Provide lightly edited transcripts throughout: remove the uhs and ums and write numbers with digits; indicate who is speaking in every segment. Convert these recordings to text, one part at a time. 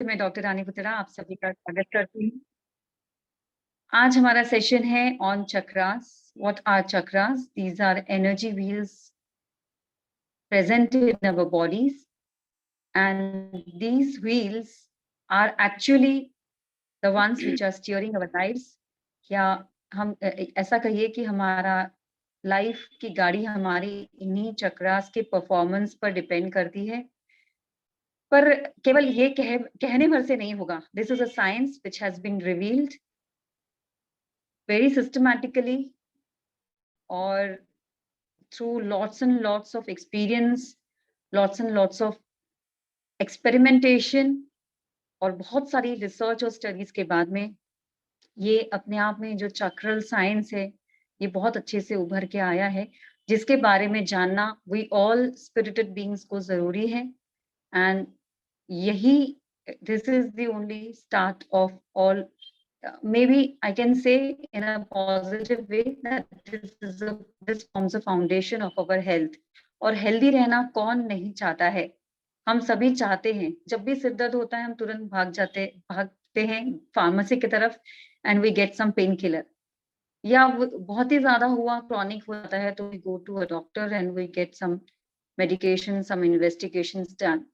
Speaker 1: मैं डॉक्टर रानी बुतरा आप सभी का स्वागत करती हूँ। आज हमारा सेशन है on chakras. What are chakras? These are energy wheels present in our bodies, and these wheels are actually the ones which are steering our lives. या हम ऐसा कहिए कि हमारा लाइफ की गाड़ी हमारी इन्हीं चक्रास के परफॉर्मेंस पर डिपेंड करती है। पर केवल ये कहने भर से नहीं होगा। This is a science which has been revealed very systematically or through lots and lots of experience, lots and lots of experimentation और बहुत सारी रिसर्च और स्टडीज के बाद में ये अपने आप में जो चक्रल साइंस है ये बहुत अच्छे से उभर के आया है, जिसके बारे में जानना वी ऑल स्पिरिटेड बीइंग्स को जरूरी है। एंड यही this is the only start of all. Maybe I can say in a positive way that this forms a foundation of our health. और healthy रहना कौन नहीं चाहता है? हम सभी चाहते हैं। जब भी सिर दर्द होता है हम तुरंत भागते हैं फार्मेसी की तरफ and we get some painkiller. या बहुत ही ज्यादा हुआ क्रॉनिक होता है तो we go to a doctor and we get some medication, some investigations done.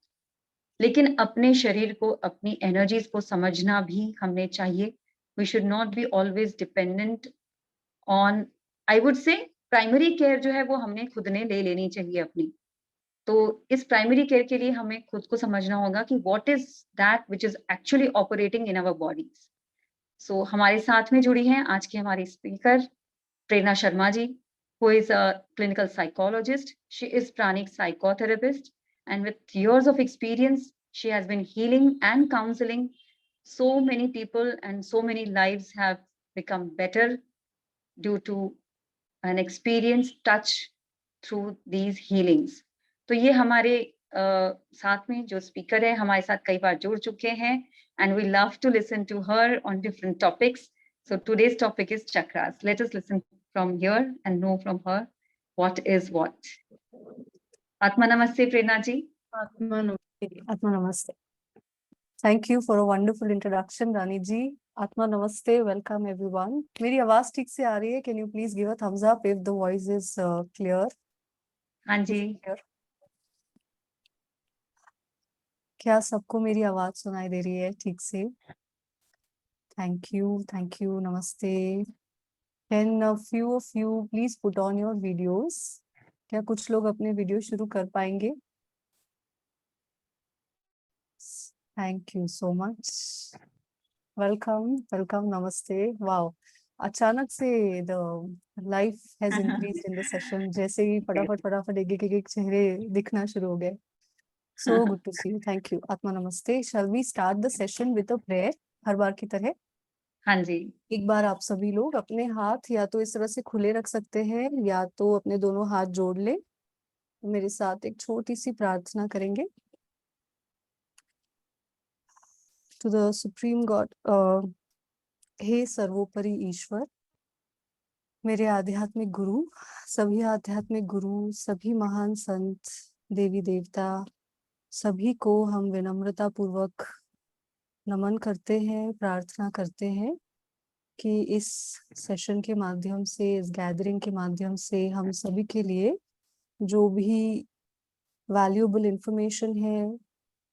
Speaker 1: लेकिन अपने शरीर को, अपनी एनर्जीज को समझना भी हमें चाहिए. We should not be always dependent on, I would say, primary care जो है वो हमने खुद ने ले लेनी चाहिए अपनी. तो इस प्राइमरी केयर के लिए हमें खुद को समझना होगा कि what is that which is actually operating in our bodies. So हमारे साथ में जुड़ी हैं आज की हमारी speaker Prerna Sharma ji, who is a clinical psychologist. She is pranic psychotherapist, and with years of experience, she has been healing and counseling so many people, and so many lives have become better due to an experience touch through these healings. तो ये हमारे साथ में जो speaker है हमारे साथ कई बार जुड़ चुके हैं, and we love to listen to her on different topics. So today's topic is chakras. Let us listen from here and know from her what is what. Atma Namaste, Prerna ji.
Speaker 2: Atma Namaste. Atma Namaste. Thank you for a wonderful introduction, Rani ji. Atma Namaste. Welcome everyone. मेरी आवाज ठीक से आ रही है? Can you please give a thumbs up if the voice is clear?
Speaker 1: हाँ जी.
Speaker 2: क्या सबको मेरी आवाज सुनाई दे रही है ठीक से? Thank you. Thank you. Namaste. Can a few of you please put on your videos? क्या कुछ लोग अपने वीडियो शुरू कर पाएंगे? Thank you so much. Welcome, welcome, namaste. Wow. अचानक से the life has increased in the session. जैसे ही फटाफट एक चेहरे दिखना शुरू हो गए. So good to see you. Thank you. Atma Namaste. Shall we start the session with a prayer? हर बार की तरह.
Speaker 1: हाँ जी.
Speaker 2: एक बार आप सभी लोग अपने हाथ या तो इस तरह से खुले रख सकते हैं या तो अपने दोनों हाथ जोड़ ले. मेरे साथ एक छोटी सी प्रार्थना करेंगे. To the Supreme God, हे सर्वोपरि ईश्वर, मेरे आध्यात्मिक गुरु, सभी आध्यात्मिक गुरु, सभी महान संत, देवी देवता, सभी को हम विनम्रता पूर्वक नमन करते हैं, प्रार्थना करते हैं कि इस सेशन के माध्यम से, इस गैदरिंग के माध्यम से हम सभी के लिए जो भी वैल्यूएबल इंफॉर्मेशन है,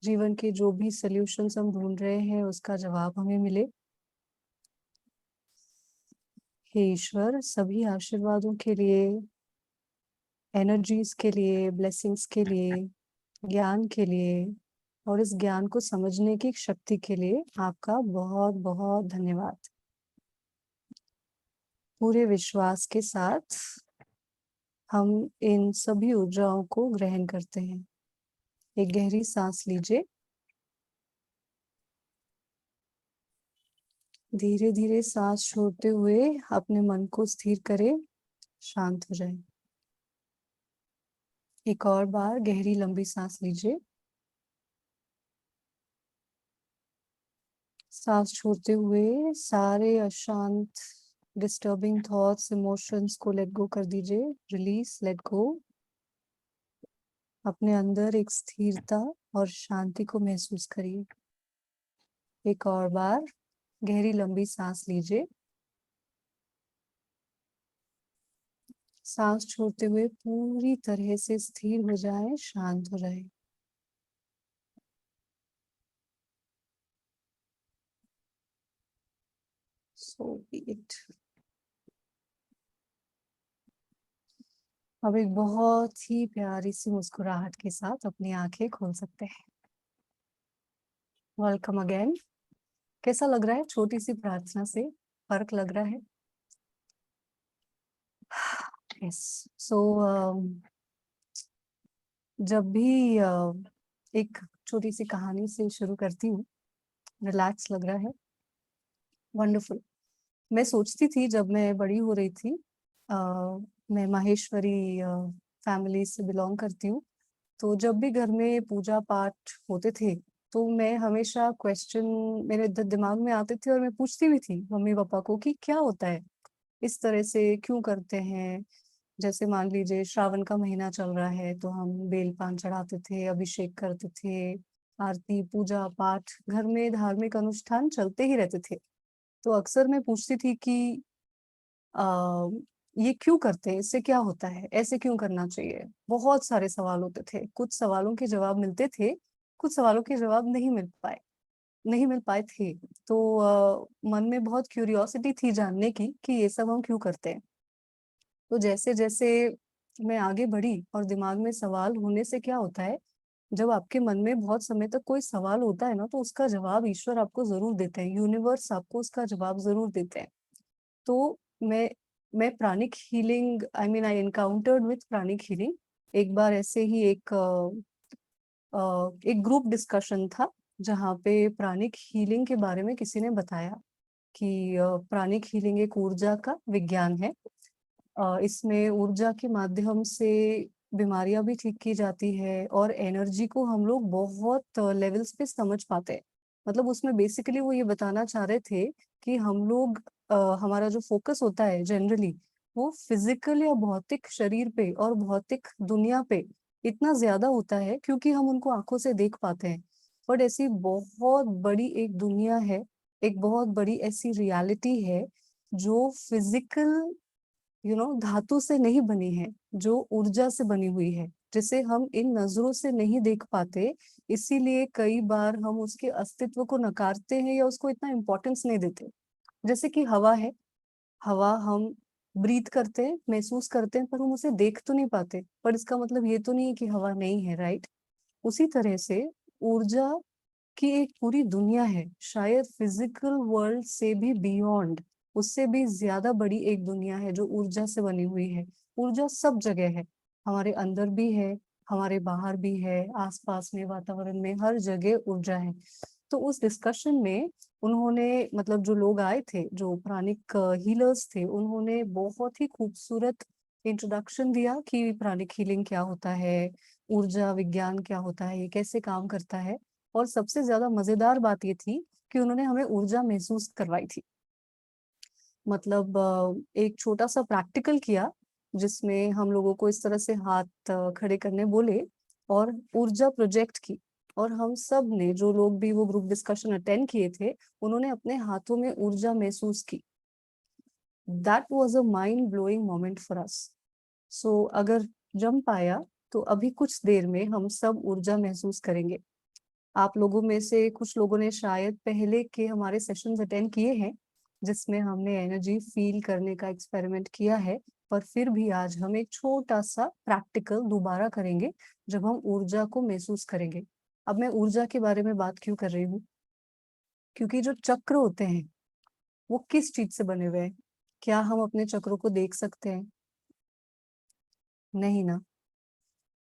Speaker 2: जीवन के जो भी सॉल्यूशंस हम ढूंढ रहे हैं उसका जवाब हमें मिले. हे ईश्वर, सभी आशीर्वादों के लिए, एनर्जीज के लिए, ब्लेसिंग्स के लिए, ज्ञान के लिए और इस ज्ञान को समझने की शक्ति के लिए आपका बहुत बहुत धन्यवाद. पूरे विश्वास के साथ हम इन सभी ऊर्जाओं को ग्रहण करते हैं. एक गहरी सांस लीजिए. धीरे धीरे सांस छोड़ते हुए अपने मन को स्थिर करें, शांत हो जाए. एक और बार गहरी लंबी सांस लीजिए. सांस छोड़ते हुए सारे अशांत डिस्टर्बिंग थॉट्स, इमोशंस को लेट गो कर दीजिए. Release, let go. अपने अंदर एक स्थिरता और शांति को महसूस करिए. एक और बार गहरी लंबी सांस लीजिए। सांस छोड़ते हुए पूरी तरह से स्थिर हो जाए, शांत हो जाए। सो बी इट। अब एक बहुत ही प्यारी सी मुस्कुराहट के साथ अपनी आंखें खोल सकते हैं। Welcome again. कैसा लग रहा है? छोटी सी प्रार्थना से फर्क लग रहा है? यस। सो जब भी एक छोटी सी कहानी से शुरू करती हूँ, रिलैक्स लग रहा है। वंडरफुल। मैं सोचती थी जब मैं बड़ी हो रही थी, मैं माहेश्वरी फैमिली से बिलोंग करती हूँ, तो जब भी घर में पूजा पाठ होते थे तो मैं हमेशा क्वेश्चन मेरे दिमाग में आते थे और मैं पूछती भी थी मम्मी पापा को कि क्या होता है, इस तरह से क्यों करते हैं। जैसे मान लीजिए श्रावण का महीना चल रहा है तो हम बेल पान चढ़ाते थे, अभिषेक करते थे, आरती पूजा पाठ, घर में धार्मिक अनुष्ठान चलते ही रहते थे। तो अक्सर मैं पूछती थी कि आ, ये क्यों करते हैं, इससे क्या होता है, ऐसे क्यों करना चाहिए। बहुत सारे सवाल होते थे, कुछ सवालों के जवाब मिलते थे, कुछ सवालों के जवाब नहीं मिल पाए थे। तो मन में बहुत क्यूरियोसिटी थी जानने की कि ये सब हम क्यों करते हैं। तो जैसे जैसे मैं आगे बढ़ी और दिमाग में सवाल होने से क्या होता है, जब आपके मन में बहुत समय तक कोई सवाल होता है ना, तो उसका जवाब ईश्वर आपको जरूर देते हैं, यूनिवर्स आपको उसका जवाब जरूर देते हैं। तो मैं pranic healing, I encountered with pranic healing. एक बार ऐसे ही एक ग्रुप डिस्कशन था जहाँ पे प्राणिक हीलिंग के बारे में किसी ने बताया कि प्राणिक हीलिंग एक ऊर्जा का विज्ञान है। इसमें ऊर्जा के माध्यम से बीमारियां भी ठीक की जाती है और एनर्जी को हम लोग बहुत लेवल्स पे समझ पाते हैं। मतलब उसमें बेसिकली वो ये बताना चाह रहे थे कि हम लोग हमारा जो फोकस होता है जनरली, वो फिजिकल या भौतिक शरीर पे और भौतिक दुनिया पे इतना ज्यादा होता है क्योंकि हम उनको आंखों से देख पाते हैं। बट ऐसी बहुत बड़ी एक दुनिया है, एक बहुत बड़ी ऐसी रियलिटी है जो फिजिकल धातु से नहीं बनी है, जो ऊर्जा से बनी हुई है, जिसे हम इन नजरों से नहीं देख पाते। इसीलिए कई बार हम उसके अस्तित्व को नकारते हैं या उसको इतना इम्पोर्टेंस नहीं देते। जैसे कि हवा है, हवा हम ब्रीथ करते हैं, महसूस करते हैं, पर हम उसे देख तो नहीं पाते, पर इसका मतलब ये तो नहीं है कि हवा नहीं है, राइट। उसी तरह से ऊर्जा की एक पूरी दुनिया है, शायद फिजिकल वर्ल्ड से भी बियॉन्ड, उससे भी ज्यादा बड़ी एक दुनिया है जो ऊर्जा से बनी हुई है। ऊर्जा सब जगह है, हमारे अंदर भी है, हमारे बाहर भी है, आसपास में वातावरण में हर जगह ऊर्जा है। तो उस डिस्कशन में उन्होंने, मतलब जो लोग आए थे, जो प्राणिक हीलर्स थे, उन्होंने बहुत ही खूबसूरत इंट्रोडक्शन दिया कि प्राणिक हीलिंग क्या होता है, ऊर्जा विज्ञान क्या होता है, ये कैसे काम करता है। और सबसे ज्यादा मजेदार बात ये थी कि उन्होंने हमें ऊर्जा महसूस करवाई थी। मतलब एक छोटा सा प्रैक्टिकल किया जिसमें हम लोगों को इस तरह से हाथ खड़े करने बोले और ऊर्जा प्रोजेक्ट की। और हम सब ने, जो लोग भी वो ग्रुप डिस्कशन अटेंड किए थे, उन्होंने अपने हाथों में ऊर्जा महसूस की। That was a mind blowing moment for us. So अगर जम पाया तो अभी कुछ देर में हम सब ऊर्जा महसूस करेंगे। आप लोगों में से कुछ लोगों ने शायद पहले के हमारे सेशंस अटेंड किए हैं जिसमें हमने एनर्जी फील करने का एक्सपेरिमेंट किया है। पर फिर भी आज हम एक छोटा सा प्रैक्टिकल दोबारा करेंगे जब हम ऊर्जा को महसूस करेंगे। अब मैं ऊर्जा के बारे में बात क्यों कर रही हूँ? क्योंकि जो चक्र होते हैं वो किस चीज से बने हुए हैं? क्या हम अपने चक्रों को देख सकते हैं? नहीं ना।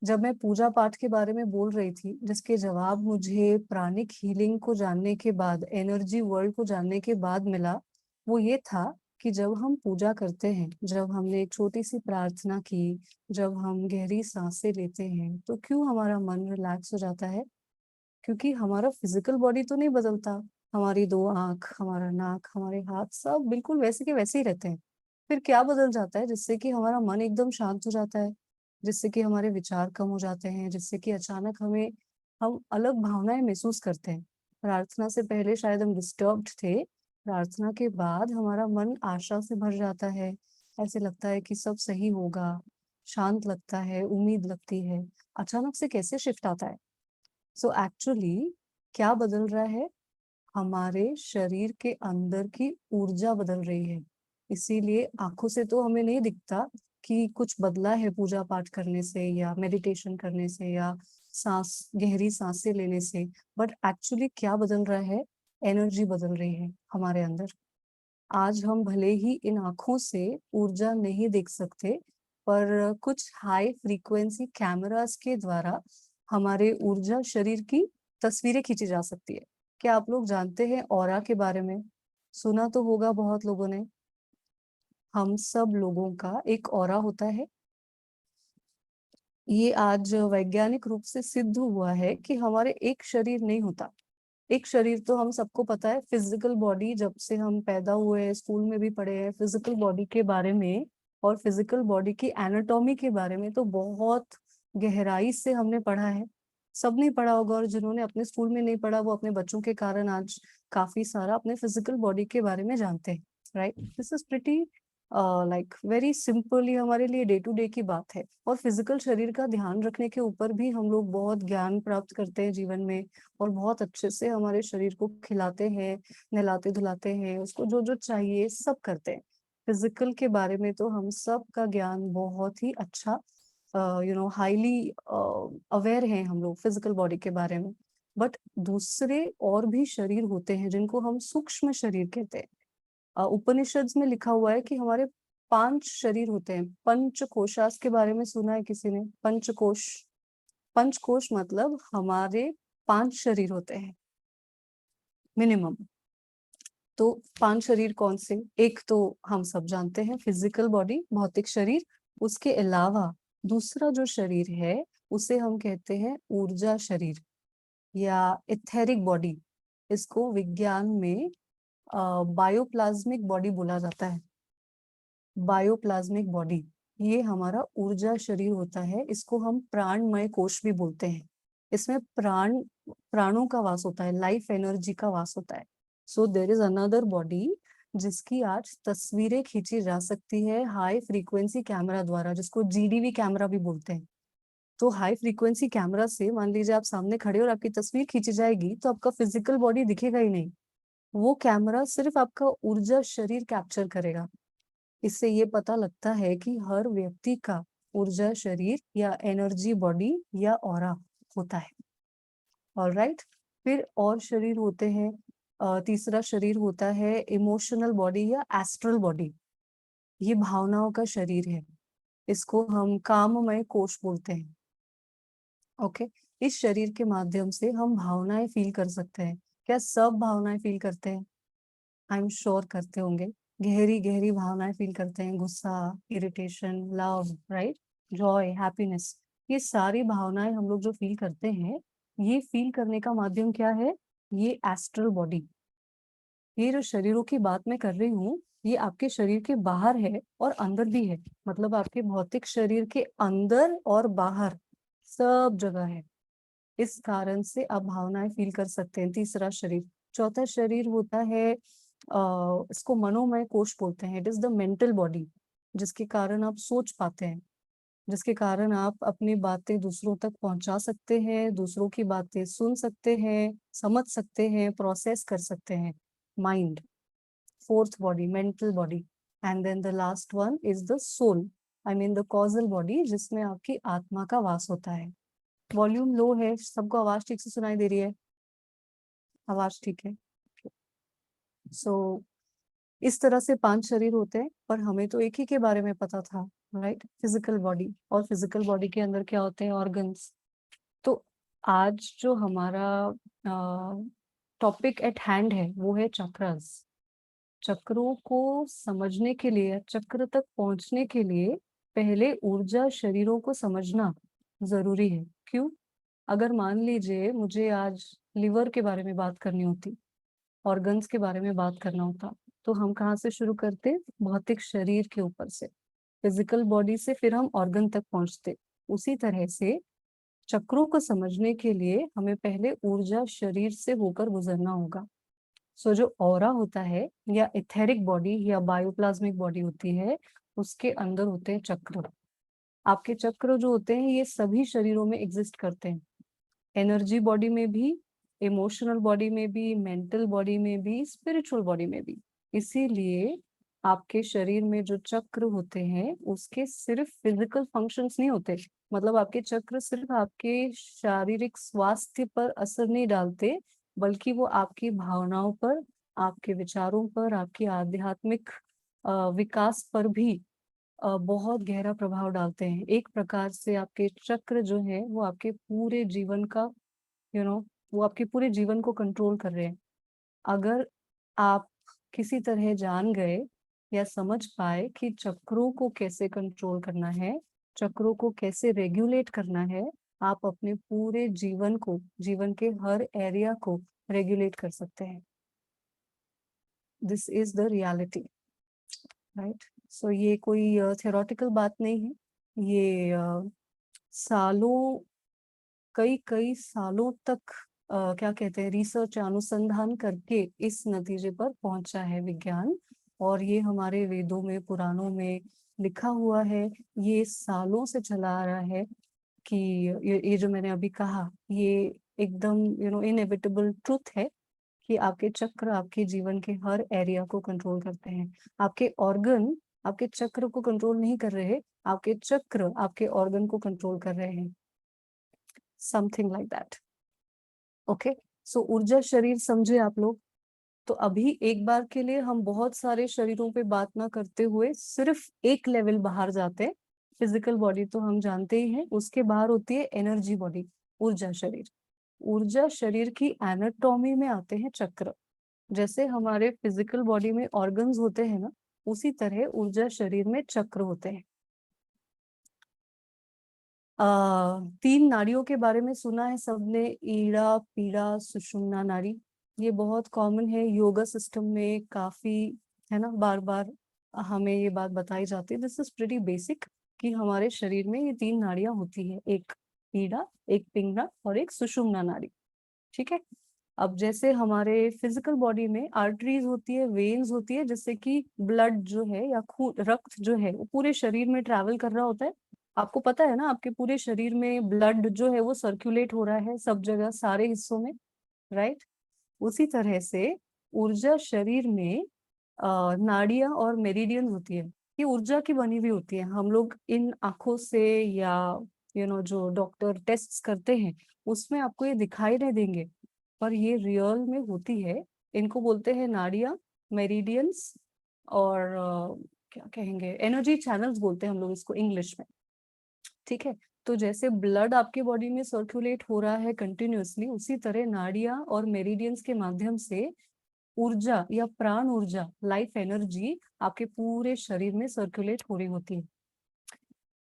Speaker 2: जब मैं पूजा पाठ के बारे में बोल रही थी, जिसके जवाब मुझे प्राणिक हीलिंग को जानने के बाद, एनर्जी वर्ल्ड को जानने के बाद मिला, वो ये था कि जब हम पूजा करते हैं, जब हमने एक छोटी सी प्रार्थना की, जब हम गहरी सांसें लेते हैं, तो क्यों हमारा मन रिलैक्स हो जाता है? क्योंकि हमारा फिजिकल बॉडी तो नहीं बदलता, हमारी दो आंख, हमारा नाक, हमारे हाथ सब बिल्कुल वैसे के वैसे ही रहते हैं। फिर क्या बदल जाता है जिससे कि हमारा मन एकदम शांत हो जाता है, जिससे कि हमारे विचार कम हो जाते हैं, जिससे कि अचानक हम अलग भावनाएं महसूस करते हैं? प्रार्थना से पहले शायद हम डिस्टर्ब्ड थे, प्रार्थना के बाद हमारा मन आशा से भर जाता है, ऐसे लगता है कि सब सही होगा, शांत लगता है, उम्मीद लगती है। अचानक से कैसे शिफ्ट आता है? सो एक्चुअली क्या बदल रहा है? हमारे शरीर के अंदर की ऊर्जा बदल रही है। इसीलिए आँखों से तो हमें नहीं दिखता कि कुछ बदला है पूजा पाठ करने से या मेडिटेशन करने से या गहरी साँसें लेने से, बट एक्चुअली क्या बदल रहा है? एनर्जी बदल रही है हमारे अंदर। आज हम भले ही इन आँखों से ऊर्जा नहीं देख सकते, पर कुछ हाई फ्रीक्वेंसी कैमरास के द्वारा हमारे ऊर्जा शरीर की तस्वीरें खींची जा सकती है। क्या आप लोग जानते हैं ऑरा के बारे में? सुना तो होगा बहुत लोगों ने। हम सब लोगों का एक ऑरा होता है। ये आज वैज्ञानिक रूप से सिद्ध हुआ है कि हमारे एक शरीर नहीं होता। एक शरीर तो हम सबको पता है, फिजिकल बॉडी, जब से हम पैदा हुए हैं, स्कूल में भी पढ़े हैं फिजिकल बॉडी के बारे में, और फिजिकल बॉडी की एनाटॉमी के बारे में तो बहुत गहराई से हमने पढ़ा है। सब नहीं पढ़ा होगा, और जिन्होंने अपने स्कूल में नहीं पढ़ा वो अपने बच्चों के कारण आज काफी सारा अपने फिजिकल बॉडी के बारे में जानते हैं, right? This is pretty like very simply हमारे लिए डे टू डे की बात है। और फिजिकल शरीर का ध्यान रखने के ऊपर भी हम लोग बहुत ज्ञान प्राप्त करते हैं जीवन में, और बहुत अच्छे से हमारे शरीर को खिलाते हैं, नहलाते धुलाते हैं, उसको जो जो चाहिए सब करते हैं। फिजिकल के बारे में तो हम सब का ज्ञान बहुत ही अच्छा, हाईली अवेयर हैं हम लोग फिजिकल बॉडी के बारे में। बट दूसरे और भी शरीर होते हैं जिनको हम सूक्ष्म शरीर कहते हैं। उपनिषद में लिखा हुआ है कि हमारे 5 शरीर होते हैं। पंचकोशास के बारे में सुना है किसी ने? पंचकोश, पंचकोश मतलब हमारे 5 शरीर होते हैं मिनिमम। तो 5 शरीर कौन से? एक तो हम सब जानते हैं फिजिकल बॉडी, भौतिक शरीर। उसके अलावा दूसरा जो शरीर है उसे हम कहते हैं ऊर्जा शरीर या इथेरिक बॉडी। इसको विज्ञान में बायोप्लाज्मिक बॉडी बोला जाता है। बायोप्लाज्मिक बॉडी, ये हमारा ऊर्जा शरीर होता है। इसको हम प्राणमय कोश भी बोलते हैं। इसमें प्राणों का वास होता है, लाइफ एनर्जी का वास होता है। So there is another body जिसकी आज तस्वीरें खींची जा सकती है हाई फ्रीक्वेंसी कैमरा द्वारा, जिसको जीडीवी कैमरा भी बोलते हैं। तो हाई फ्रीक्वेंसी कैमरा से मान लीजिए आप सामने खड़े और आपकी तस्वीर खींची जाएगी तो आपका फिजिकल बॉडी दिखेगा ही नहीं, वो कैमरा सिर्फ आपका ऊर्जा शरीर कैप्चर करेगा। इससे ये पता लगता है कि हर व्यक्ति का ऊर्जा शरीर या एनर्जी बॉडी या ऑरा होता है। ऑलराइट, फिर और शरीर होते हैं। तीसरा शरीर होता है इमोशनल बॉडी या एस्ट्रल बॉडी। ये भावनाओं का शरीर है। इसको हम काममय कोश बोलते हैं। ओके, इस शरीर के माध्यम से हम भावनाएं फील कर सकते हैं। क्या सब भावनाएं फील करते हैं? आई एम श्योर करते होंगे। गहरी गहरी भावनाएं फील करते हैं, गुस्सा, irritation, love, right, Joy, happiness. ये सारी भावनाएं हम लोग जो फील करते हैं, ये फील करने का माध्यम क्या है? ये एस्ट्रल बॉडी। ये जो शरीरों की बात मैं कर रही हूँ, ये आपके शरीर के बाहर है और अंदर भी है। मतलब आपके भौतिक शरीर के अंदर और बाहर सब जगह है। इस कारण से आप भावनाएं फील कर सकते हैं। तीसरा शरीर। चौथा शरीर होता है, इसको मनोमय कोश बोलते हैं। It is the mental body, जिसके कारण आप सोच पाते हैं, जिसके कारण आप अपनी बातें दूसरों तक पहुंचा सकते हैं, दूसरों की बातें सुन सकते हैं, समझ सकते हैं, प्रोसेस कर सकते हैं। Mind, fourth body, mental body. And then the last one is the soul, I mean the causal body, जिसमें आपकी आत्मा का वास होता है। वॉल्यूम लो है, सबको आवाज ठीक से सुनाई दे रही है? आवाज ठीक है? सो इस तरह से 5 शरीर होते हैं, पर हमें तो एक ही के बारे में पता था, राइट? Physical body. और फिजिकल बॉडी के अंदर क्या होते हैं? ऑर्गन्स। तो आज जो हमारा टॉपिक एट हैंड है वो है चक्रास। चक्रों को समझने के लिए, चक्र तक पहुंचने के लिए पहले ऊर्जा शरीरों को समझना जरूरी है। क्यों? अगर मान लीजिए मुझे आज लिवर के बारे में बात करनी होती, ऑर्गन्स के बारे में बात करना होता, तो हम कहाँ से शुरू करते? भौतिक शरीर के ऊपर से, फिजिकल बॉडी से फिर हम ऑर्गन तक पहुंचते। उसी तरह से चक्रों को समझने के लिए हमें पहले ऊर्जा शरीर से होकर गुजरना होगा। सो जो ऑरा होता है या इथेरिक बॉडी या बायोप्लाज्मिक बॉडी होती है, उसके अंदर होते हैं चक्र। आपके चक्र जो होते हैं ये सभी शरीरों में एग्जिस्ट करते हैं, एनर्जी बॉडी में भी, इमोशनल बॉडी में भी, मेंटल बॉडी में भी, स्पिरिचुअल बॉडी में भी। इसीलिए आपके शरीर में जो चक्र होते हैं उसके सिर्फ फिजिकल फंक्शंस नहीं होते, मतलब आपके चक्र सिर्फ आपके शारीरिक स्वास्थ्य पर असर नहीं डालते, बल्कि वो आपकी भावनाओं पर, आपके विचारों पर, आपकी आध्यात्मिक विकास पर भी बहुत गहरा प्रभाव डालते हैं। एक प्रकार से आपके चक्र जो है वो आपके पूरे जीवन का यू नो वो आपके पूरे जीवन को कंट्रोल कर रहे हैं। अगर आप किसी तरह जान गए या समझ पाए कि चक्रों को कैसे कंट्रोल करना है, चक्रों को कैसे रेगुलेट करना है, आप अपने पूरे जीवन को, जीवन के हर एरिया को रेगुलेट कर सकते हैं। This is the reality, right? So ये कोई थियोरेटिकल बात नहीं है, ये सालों, कई कई सालों तक क्या कहते हैं, रिसर्च अनुसंधान करके इस नतीजे पर पहुंचा है विज्ञान। और ये हमारे वेदों में, पुराणों में लिखा हुआ है, ये सालों से चला आ रहा है कि ये जो मैंने अभी कहा, ये एकदम इनएविटेबल ट्रुथ है कि आपके चक्र आपके जीवन के हर एरिया को कंट्रोल करते हैं। आपके ऑर्गन आपके चक्र को कंट्रोल नहीं कर रहे, आपके चक्र आपके ऑर्गन को कंट्रोल कर रहे हैं, समथिंग लाइक दैट। ओके, सो ऊर्जा शरीर समझे आप लोग। तो अभी एक बार के लिए हम बहुत सारे शरीरों पे बात ना करते हुए सिर्फ एक लेवल बाहर जाते हैं। फिजिकल बॉडी तो हम जानते ही हैं, उसके बाहर होती है एनर्जी बॉडी, ऊर्जा शरीर। ऊर्जा शरीर की एनाटॉमी में आते हैं चक्र। जैसे हमारे फिजिकल बॉडी में ऑर्गन्स होते हैं ना, उसी तरह ऊर्जा शरीर में चक्र होते हैं। तीन नाड़ियों के बारे में सुना है सबने, ईड़ा, पीड़ा, सुषुम्ना नाड़ी। ये बहुत कॉमन है, योगा सिस्टम में काफी, है ना, बार बार हमें ये बात बताई जाती है। दिस इज प्रीटी बेसिक कि हमारे शरीर में ये तीन नाड़ियां होती है, एक ईड़ा, एक पिंगला और एक सुषुम्ना नाड़ी। ठीक है। अब जैसे हमारे फिजिकल बॉडी में आर्टरीज होती है, वेन्स होती है, जिससे कि ब्लड जो है या खून, रक्त जो है वो पूरे शरीर में ट्रैवल कर रहा होता है। आपको पता है ना, आपके पूरे शरीर में ब्लड जो है वो सर्कुलेट हो रहा है सब जगह, सारे हिस्सों में, राइट? उसी तरह से ऊर्जा शरीर में नाड़ियां और मेरिडियन होती है। ये ऊर्जा की बनी हुई होती है। हम लोग इन आंखों से या जो डॉक्टर टेस्ट करते हैं उसमें आपको ये दिखाई नहीं देंगे, पर ये रियल में होती है। इनको बोलते हैं नाड़ियां, मेरिडियंस, और क्या कहेंगे, एनर्जी चैनल्स बोलते हैं हम लोग इसको इंग्लिश में। ठीक है। तो जैसे ब्लड आपके बॉडी में सर्कुलेट हो रहा है कंटिन्यूअसली, उसी तरह नाड़ियां और मेरिडियंस के माध्यम से ऊर्जा या प्राण ऊर्जा, लाइफ एनर्जी आपके पूरे शरीर में सर्कुलेट हो रही होती है।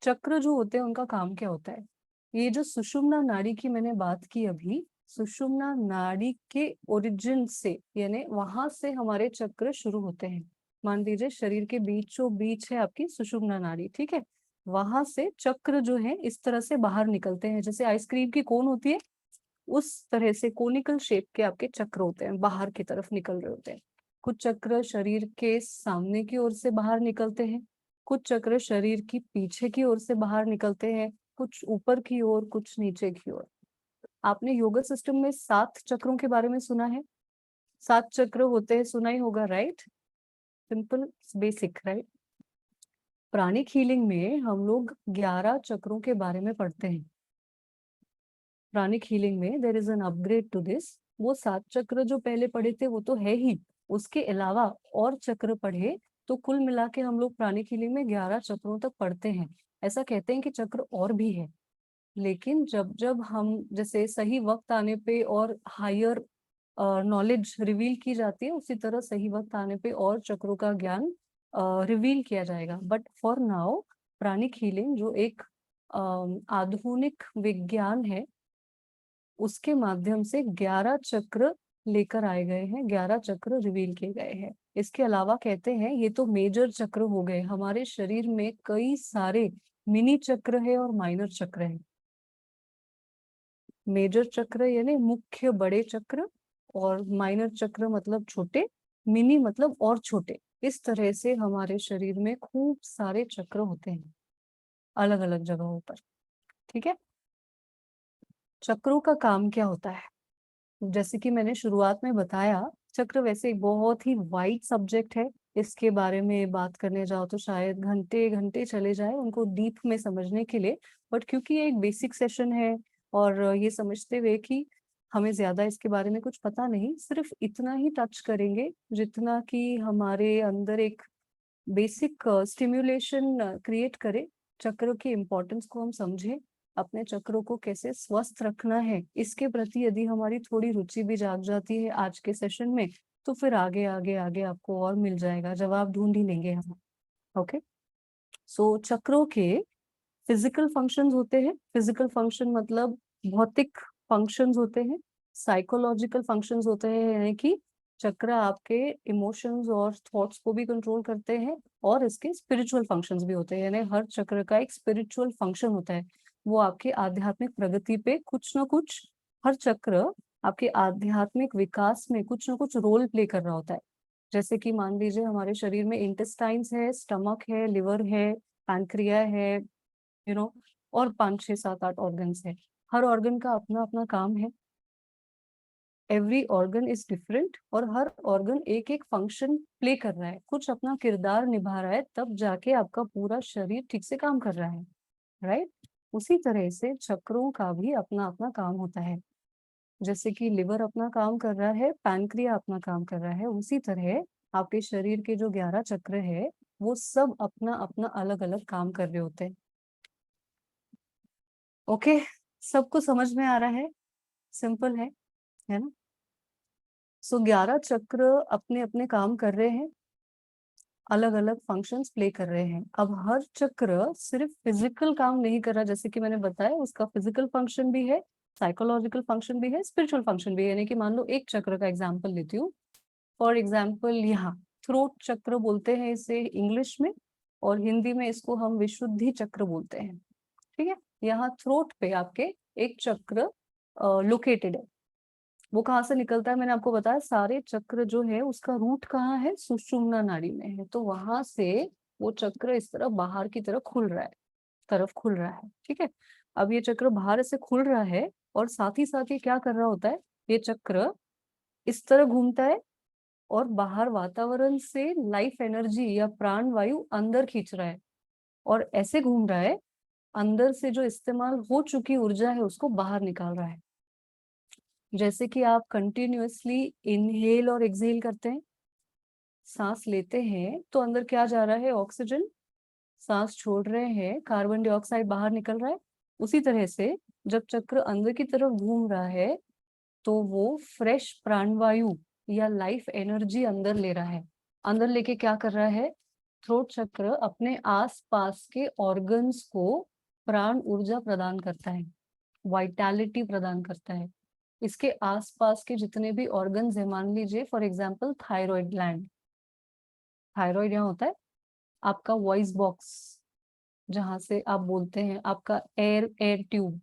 Speaker 2: चक्र जो होते हैं उनका काम क्या होता है? ये जो सुषुम्ना नाड़ी की मैंने बात की अभी, सुषुम्ना नाड़ी के ओरिजिन से, यानी वहां से हमारे चक्र शुरू होते हैं। मान लीजिए शरीर के बीचों बीच है आपकी सुषुम्ना नाड़ी, ठीक है, वहां से चक्र जो है इस तरह से बाहर निकलते हैं, जैसे आइसक्रीम की कोन होती है उस तरह से कोनिकल शेप के आपके चक्र होते हैं, बाहर की तरफ निकल रहे होते हैं। कुछ चक्र शरीर के सामने की ओर से बाहर निकलते हैं, कुछ चक्र शरीर की पीछे की ओर से बाहर निकलते हैं, कुछ ऊपर की ओर, कुछ नीचे की ओर। आपने योगा सिस्टम में 7 चक्रों के बारे में सुना है? 7 चक्र होते हैं, सुना ही होगा, right? Simple, basic, right? Pranic healing में हम लोग 11 चक्रों के बारे में पढ़ते हैं। प्राणिक हीलिंग में there is an upgrade to this. वो 7 चक्र जो पहले पढ़े थे वो तो है ही, उसके अलावा और चक्र पढ़े तो कुल मिला के हम लोग प्राणिक हीलिंग में 11 चक्रों तक पढ़ते हैं। ऐसा कहते हैं कि चक्र और भी है, लेकिन जब जब हम, जैसे सही वक्त आने पे और हायर नॉलेज रिवील की जाती है, उसी तरह सही वक्त आने पे और चक्रों का ज्ञान रिवील किया जाएगा। But for now pranic healing जो एक आधुनिक विज्ञान है, उसके माध्यम से 11 चक्र लेकर आए गए हैं, 11 चक्र रिवील किए गए हैं। इसके अलावा कहते हैं ये तो मेजर चक्र हो गए, हमारे शरीर में कई सारे मिनी चक्र है और माइनर चक्र है। मेजर चक्र यानी मुख्य बड़े चक्र, और माइनर चक्र मतलब छोटे, मिनी मतलब और छोटे। इस तरह से हमारे शरीर में खूब सारे चक्र होते हैं अलग अलग जगहों पर। ठीक है, चक्रों का काम क्या होता है? जैसे कि मैंने शुरुआत में बताया, चक्र वैसे एक बहुत ही वाइड सब्जेक्ट है। इसके बारे में बात करने जाओ तो शायद घंटे घंटे चले जाए उनको डीप में समझने के लिए। बट क्योंकि ये एक बेसिक सेशन है, और ये समझते हुए कि हमें ज्यादा इसके बारे में कुछ पता नहीं, सिर्फ इतना ही टच करेंगे जितना कि हमारे अंदर एक बेसिक स्टिम्युलेशन क्रिएट करे, चक्र की इम्पोर्टेंस को हम समझें, अपने चक्रों को कैसे स्वस्थ रखना है इसके प्रति यदि हमारी थोड़ी रुचि भी जाग जाती है आज के सेशन में, तो फिर आगे आगे आगे आपको और मिल जाएगा, जवाब ढूंढ ही लेंगे हम। ओके, सो चक्रों के फिजिकल फंक्शंस होते हैं। फिजिकल फंक्शन मतलब भौतिक फंक्शंस होते हैं। साइकोलॉजिकल फंक्शंस होते हैं, यानी कि चक्र आपके इमोशंस और थॉट्स को भी कंट्रोल करते हैं। और इसके स्पिरिचुअल फंक्शंस भी होते हैं, यानी हर चक्र का एक स्पिरिचुअल फंक्शन होता है। वो आपके आध्यात्मिक प्रगति पे कुछ ना कुछ, हर चक्र आपके आध्यात्मिक विकास में कुछ ना कुछ रोल प्ले कर रहा होता है। जैसे कि मान लीजिए हमारे शरीर में इंटेस्टाइन्स है, स्टमक है, लिवर है, पैंक्रिया है, और 5 6 7 8 ऑर्गन्स है। हर ऑर्गन का अपना अपना काम है। एवरी ऑर्गन इज डिफरेंट, और हर ऑर्गन एक एक फंक्शन प्ले कर रहा है, कुछ अपना किरदार निभा रहा है, तब जाके आपका पूरा शरीर ठीक से काम कर रहा है। राइट, उसी तरह से चक्रों का भी अपना अपना काम होता है। जैसे कि लिवर अपना काम कर रहा है, पैनक्रिया अपना काम कर रहा है, उसी तरह आपके शरीर के जो 11 चक्र है वो सब अपना अपना अलग अलग काम कर रहे होते हैं। ओके, सबको समझ में आ रहा है? सिंपल है ना? सो 11 चक्र अपने अपने काम कर रहे हैं, अलग अलग फंक्शंस प्ले कर रहे हैं। अब हर चक्र सिर्फ फिजिकल काम नहीं कर रहा, जैसे कि मैंने बताया उसका फिजिकल फंक्शन भी है, साइकोलॉजिकल फंक्शन भी है, स्पिरिचुअल फंक्शन भी है। यानी कि मान लो एक चक्र का एग्जांपल लेती हूँ। फॉर एग्जांपल यहाँ थ्रोट चक्र बोलते हैं इसे इंग्लिश में, और हिंदी में इसको हम विशुद्धि चक्र बोलते हैं। ठीक है, यहाँ थ्रोट पे आपके एक चक्र लोकेटेड है। वो कहाँ से निकलता है मैंने आपको बताया, सारे चक्र जो है उसका रूट कहाँ है, सुषुम्ना नाड़ी में है। तो वहां से वो चक्र इस तरह बाहर की तरफ खुल रहा है, ठीक है। अब ये चक्र बाहर से खुल रहा है, और साथ ही साथ ये क्या कर रहा होता है, ये चक्र इस तरह घूमता है और बाहर वातावरण से लाइफ एनर्जी या प्राण वायु अंदर खींच रहा है, और ऐसे घूम रहा है, अंदर से जो इस्तेमाल हो चुकी ऊर्जा है उसको बाहर निकाल रहा है। जैसे कि आप कंटिन्यूअसली इनहेल और एक्सहेल करते हैं, सांस लेते हैं तो अंदर क्या जा रहा है, ऑक्सीजन, सांस छोड़ रहे हैं कार्बन डाइऑक्साइड बाहर निकल रहा है। उसी तरह से जब चक्र अंदर की तरफ घूम रहा है तो वो फ्रेश प्राणवायु या लाइफ एनर्जी अंदर ले रहा है। अंदर लेके क्या कर रहा है, थ्रोट चक्र अपने आसपास के ऑर्गन्स को प्राण ऊर्जा प्रदान करता है, वाइटैलिटी प्रदान करता है। इसके आसपास के जितने भी ऑर्गन्स है, मान लीजिए for example thyroid gland, thyroid यहाँ होता है आपका वॉइस बॉक्स, जहां से आप बोलते हैं, आपका एयर एयर ट्यूब,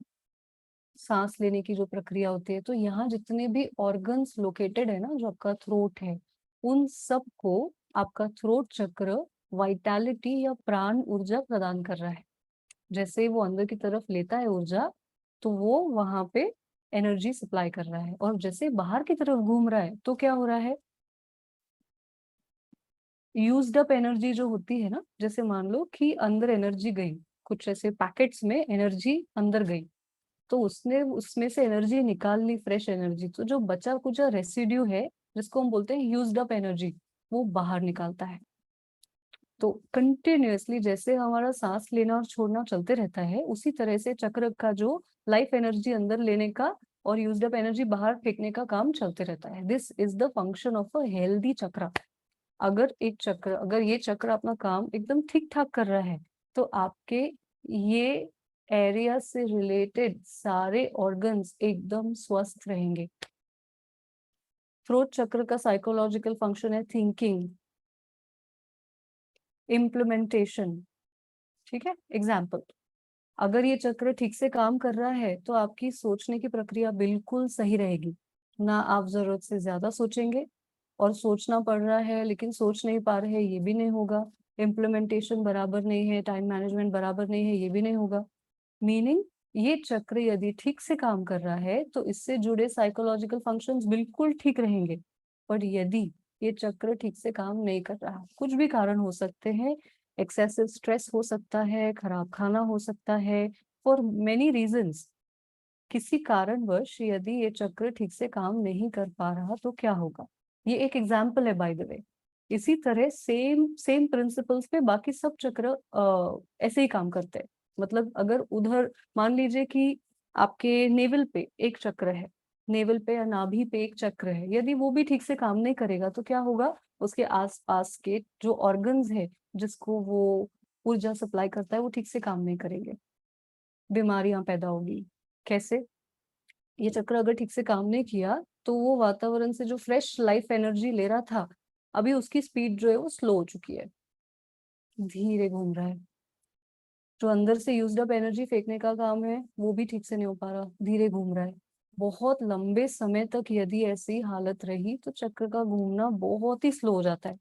Speaker 2: सांस लेने की जो प्रक्रिया होती है। तो यहाँ जितने भी ऑर्गन्स लोकेटेड है ना, जो आपका थ्रोट है, उन सब को आपका थ्रोट चक्र वाइटैलिटी या प्राण ऊर्जा प्रदान कर रहा है। जैसे वो अंदर की तरफ लेता है ऊर्जा, तो वो वहां पे एनर्जी सप्लाई कर रहा है, और जैसे बाहर की तरफ घूम रहा है तो क्या हो रहा है, यूज्ड अप एनर्जी जो होती है ना, जैसे मान लो कि अंदर एनर्जी गई, कुछ ऐसे पैकेट्स में एनर्जी अंदर गई, तो उसने उसमें से एनर्जी निकाल ली, फ्रेश एनर्जी, तो जो बचा कुछ रेसिड्यू है जिसको हम बोलते हैं यूज्ड अप एनर्जी, वो बाहर निकालता है। तो कंटिन्यूअसली जैसे हमारा सांस लेना और छोड़ना चलते रहता है, उसी तरह से चक्र का जो लाइफ एनर्जी अंदर लेने का और यूज्ड अप एनर्जी बाहर फेंकने का काम चलते रहता है। This is the function of a healthy चक्र। अगर ये चक्र अपना काम एकदम ठीक ठाक कर रहा है, तो आपके ये एरिया से रिलेटेड सारे ऑर्गन्स एकदम स्वस्थ रहेंगे। थ्रोट चक्र का साइकोलॉजिकल फंक्शन है थिंकिंग, इम्प्लीमेंटेशन। ठीक है, एग्जाम्पल, अगर ये चक्र ठीक से काम कर रहा है तो आपकी सोचने की प्रक्रिया बिल्कुल सही रहेगी। ना आप जरूरत से ज्यादा सोचेंगे, और सोचना पड़ रहा है लेकिन सोच नहीं पा रहे, ये भी नहीं होगा। इम्प्लीमेंटेशन बराबर नहीं है, टाइम मैनेजमेंट बराबर नहीं है, ये भी नहीं होगा। मीनिंग, ये चक्र यदि ठीक से काम कर रहा है तो इससे जुड़े साइकोलॉजिकल फंक्शंस बिल्कुल ठीक रहेंगे। पर यदि ये चक्र ठीक से काम नहीं कर रहा, कुछ भी कारण हो सकते हैं, एक्सेसिव स्ट्रेस हो सकता है, खराब खाना हो सकता है, फॉर मेनी रीजंस, किसी कारणवश यदि ये चक्र ठीक से काम नहीं कर पा रहा तो क्या होगा। ये एक एग्जाम्पल है बाय द वे। इसी तरह सेम सेम प्रिंसिपल्स पे बाकी सब चक्र ऐसे ही काम करते हैं। मतलब अगर उधर मान लीजिए कि आपके नेवल पे एक चक्र है, नेवल पे या नाभि पे एक चक्र है, यदि वो भी ठीक से काम नहीं करेगा तो क्या होगा, उसके आसपास के जो ऑर्गन्स है जिसको वो ऊर्जा सप्लाई करता है वो ठीक से काम नहीं करेंगे, बीमारियां पैदा होगी। कैसे? ये चक्र अगर ठीक से काम नहीं किया तो वो वातावरण से जो फ्रेश लाइफ एनर्जी ले रहा था, अभी उसकी स्पीड जो है वो स्लो हो चुकी है, धीरे घूम रहा है। जो अंदर से यूज्ड अप एनर्जी फेंकने का काम है वो भी ठीक से नहीं हो पा रहा, धीरे घूम रहा है। बहुत लंबे समय तक यदि ऐसी हालत रही तो चक्र का घूमना बहुत ही स्लो हो जाता है,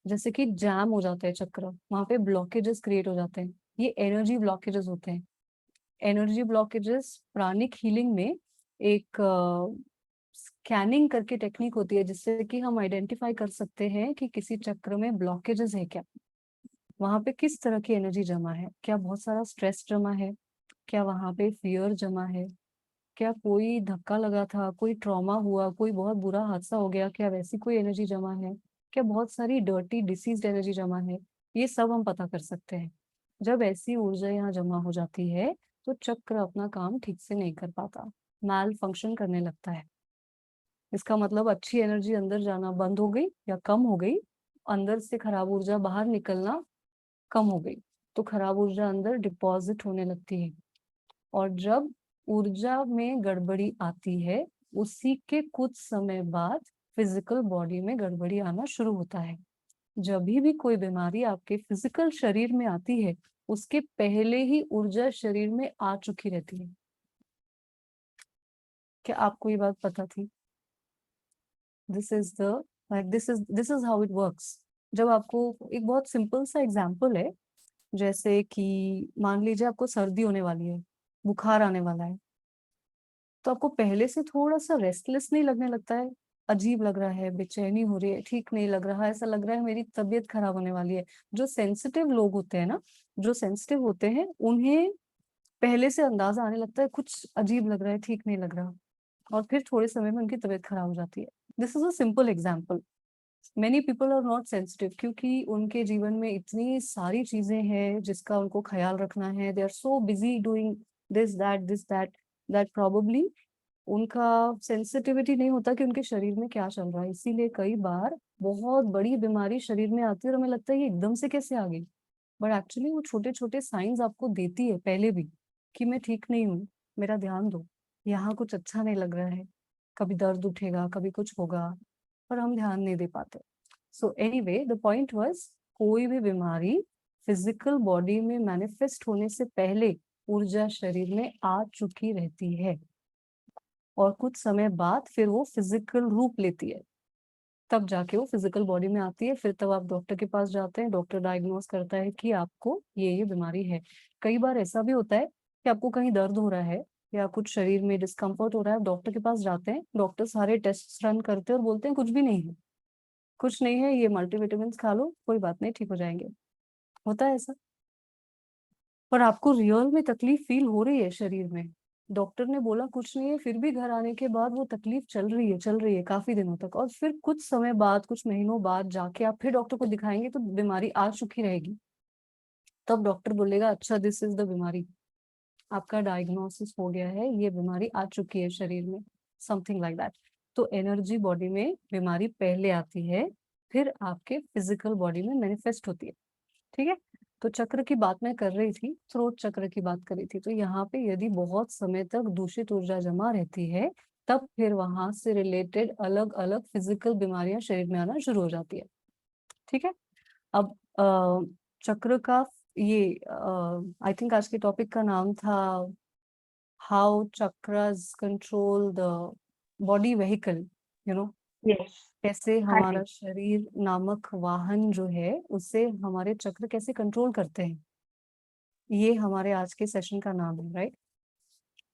Speaker 2: जैसे कि जैम हो जाता है चक्र, वहां पे ब्लॉकेजेस क्रिएट हो जाते हैं। ये एनर्जी ब्लॉकेजेस होते हैं। एनर्जी ब्लॉकेजेस प्राणिक हीलिंग में एक स्कैनिंग करके टेक्निक होती है जिससे कि हम आइडेंटिफाई कर सकते हैं कि किसी चक्र में ब्लॉकेजेस है क्या, वहां पे किस तरह की एनर्जी जमा है, क्या बहुत सारा स्ट्रेस जमा है, क्या वहां पे फियर जमा है, क्या कोई धक्का लगा था, कोई ट्रॉमा हुआ, कोई बहुत बुरा हादसा हो गया, क्या वैसी कोई एनर्जी जमा है, क्या बहुत सारी डर्टी डिसीज्ड एनर्जी जमा है। ये सब हम पता कर सकते हैं। जब ऐसी ऊर्जा यहाँ जमा हो जाती है तो चक्र अपना काम ठीक से नहीं कर पाता, मैल फंक्शन करने लगता है। इसका मतलब अच्छी एनर्जी अंदर जाना बंद हो गई या कम हो गई, अंदर से खराब ऊर्जा बाहर निकलना कम हो गई, तो खराब ऊर्जा अंदर डिपॉजिट होने लगती है। और जब ऊर्जा में गड़बड़ी आती है उसी के कुछ समय बाद फिजिकल बॉडी में गड़बड़ी आना शुरू होता है। जब भी कोई बीमारी आपके फिजिकल शरीर में आती है उसके पहले ही ऊर्जा शरीर में आ चुकी रहती है। क्या आपको ये बात पता थी? This is the like this is how it works. जब आपको एक बहुत सिंपल सा एग्जांपल है, जैसे कि मान लीजिए आपको सर्दी होने वाली है, बुखार आने वाला है, तो आपको पहले से थोड़ा सा रेस्टलेस नहीं लगने लगता है? अजीब लग रहा है, बेचैनी हो रही है, ठीक नहीं लग रहा है, ऐसा लग रहा है मेरी तबीयत खराब होने वाली है। जो सेंसिटिव लोग होते हैं ना, जो सेंसिटिव होते हैं उन्हें पहले से अंदाजा आने लगता है कुछ अजीब लग रहा है, ठीक नहीं लग रहा, और फिर थोड़े समय में उनकी तबीयत खराब हो जाती है। This is a simple example. Many people are not sensitive क्योंकि उनके जीवन में इतनी सारी चीजें हैं जिसका उनको ख्याल रखना है, they are so busy doing this that that probably उनका सेंसिटिविटी नहीं होता कि उनके शरीर में क्या चल रहा है। इसीलिए कई बार बहुत बड़ी बीमारी शरीर में आती है और हमें लगता है ये एकदम से कैसे आ गई, बट एक्चुअली वो छोटे छोटे साइंस आपको देती है पहले भी कि मैं ठीक नहीं हूँ, मेरा ध्यान दो, यहाँ कुछ अच्छा नहीं लग रहा है, कभी दर्द उठेगा, कभी कुछ होगा, पर हम ध्यान नहीं दे पाते। So anyway the point was, कोई भी बीमारी फिजिकल बॉडी में मैनिफेस्ट होने से पहले ऊर्जा शरीर में आ चुकी रहती है, और कुछ समय बाद फिर वो फिजिकल रूप लेती है, तब जाके वो फिजिकल बॉडी में आती है। फिर तब आप डॉक्टर के पास जाते हैं, डॉक्टर डायग्नोस करता है कि आपको ये बीमारी है। कई बार ऐसा भी होता है कि आपको कहीं दर्द हो रहा है या कुछ शरीर में डिस्कम्फर्ट हो रहा है, आप डॉक्टर के पास जाते हैं, डॉक्टर सारे टेस्ट रन करते हैं और बोलते हैं कुछ भी नहीं है, कुछ नहीं है, ये मल्टीविटामिन खा लो, कोई बात नहीं, ठीक हो जाएंगे। होता है ऐसा। पर आपको रियल में तकलीफ फील हो रही है शरीर में, डॉक्टर ने बोला कुछ नहीं है, फिर भी घर आने के बाद वो तकलीफ चल रही है काफी दिनों तक, और फिर कुछ समय बाद, कुछ महीनों बाद जाके आप फिर डॉक्टर को दिखाएंगे तो बीमारी आ चुकी रहेगी। तब डॉक्टर बोलेगा अच्छा दिस इज द बीमारी, आपका डायग्नोसिस हो गया है, ये बीमारी आ चुकी है शरीर में, समथिंग लाइक दैट। तो एनर्जी बॉडी में बीमारी पहले आती है, फिर आपके फिजिकल बॉडी में मैनिफेस्ट होती है। ठीक है। तो चक्र की बात मैं कर रही थी, स्रोत चक्र की बात करी थी। तो यहाँ पे यदि बहुत समय तक दूषित ऊर्जा जमा रहती है तब फिर वहां से रिलेटेड अलग अलग फिजिकल बीमारियां शरीर में आना शुरू हो जाती है। ठीक है। अब चक्र का ये आई थिंक आज के टॉपिक का नाम था how chakras control the body vehicle, you know,
Speaker 1: yes.
Speaker 2: कैसे
Speaker 1: हाँ जी।
Speaker 2: हमारा शरीर नामक वाहन जो है उससे हमारे चक्र कैसे कंट्रोल करते हैं, ये हमारे आज के सेशन का नाम है, right.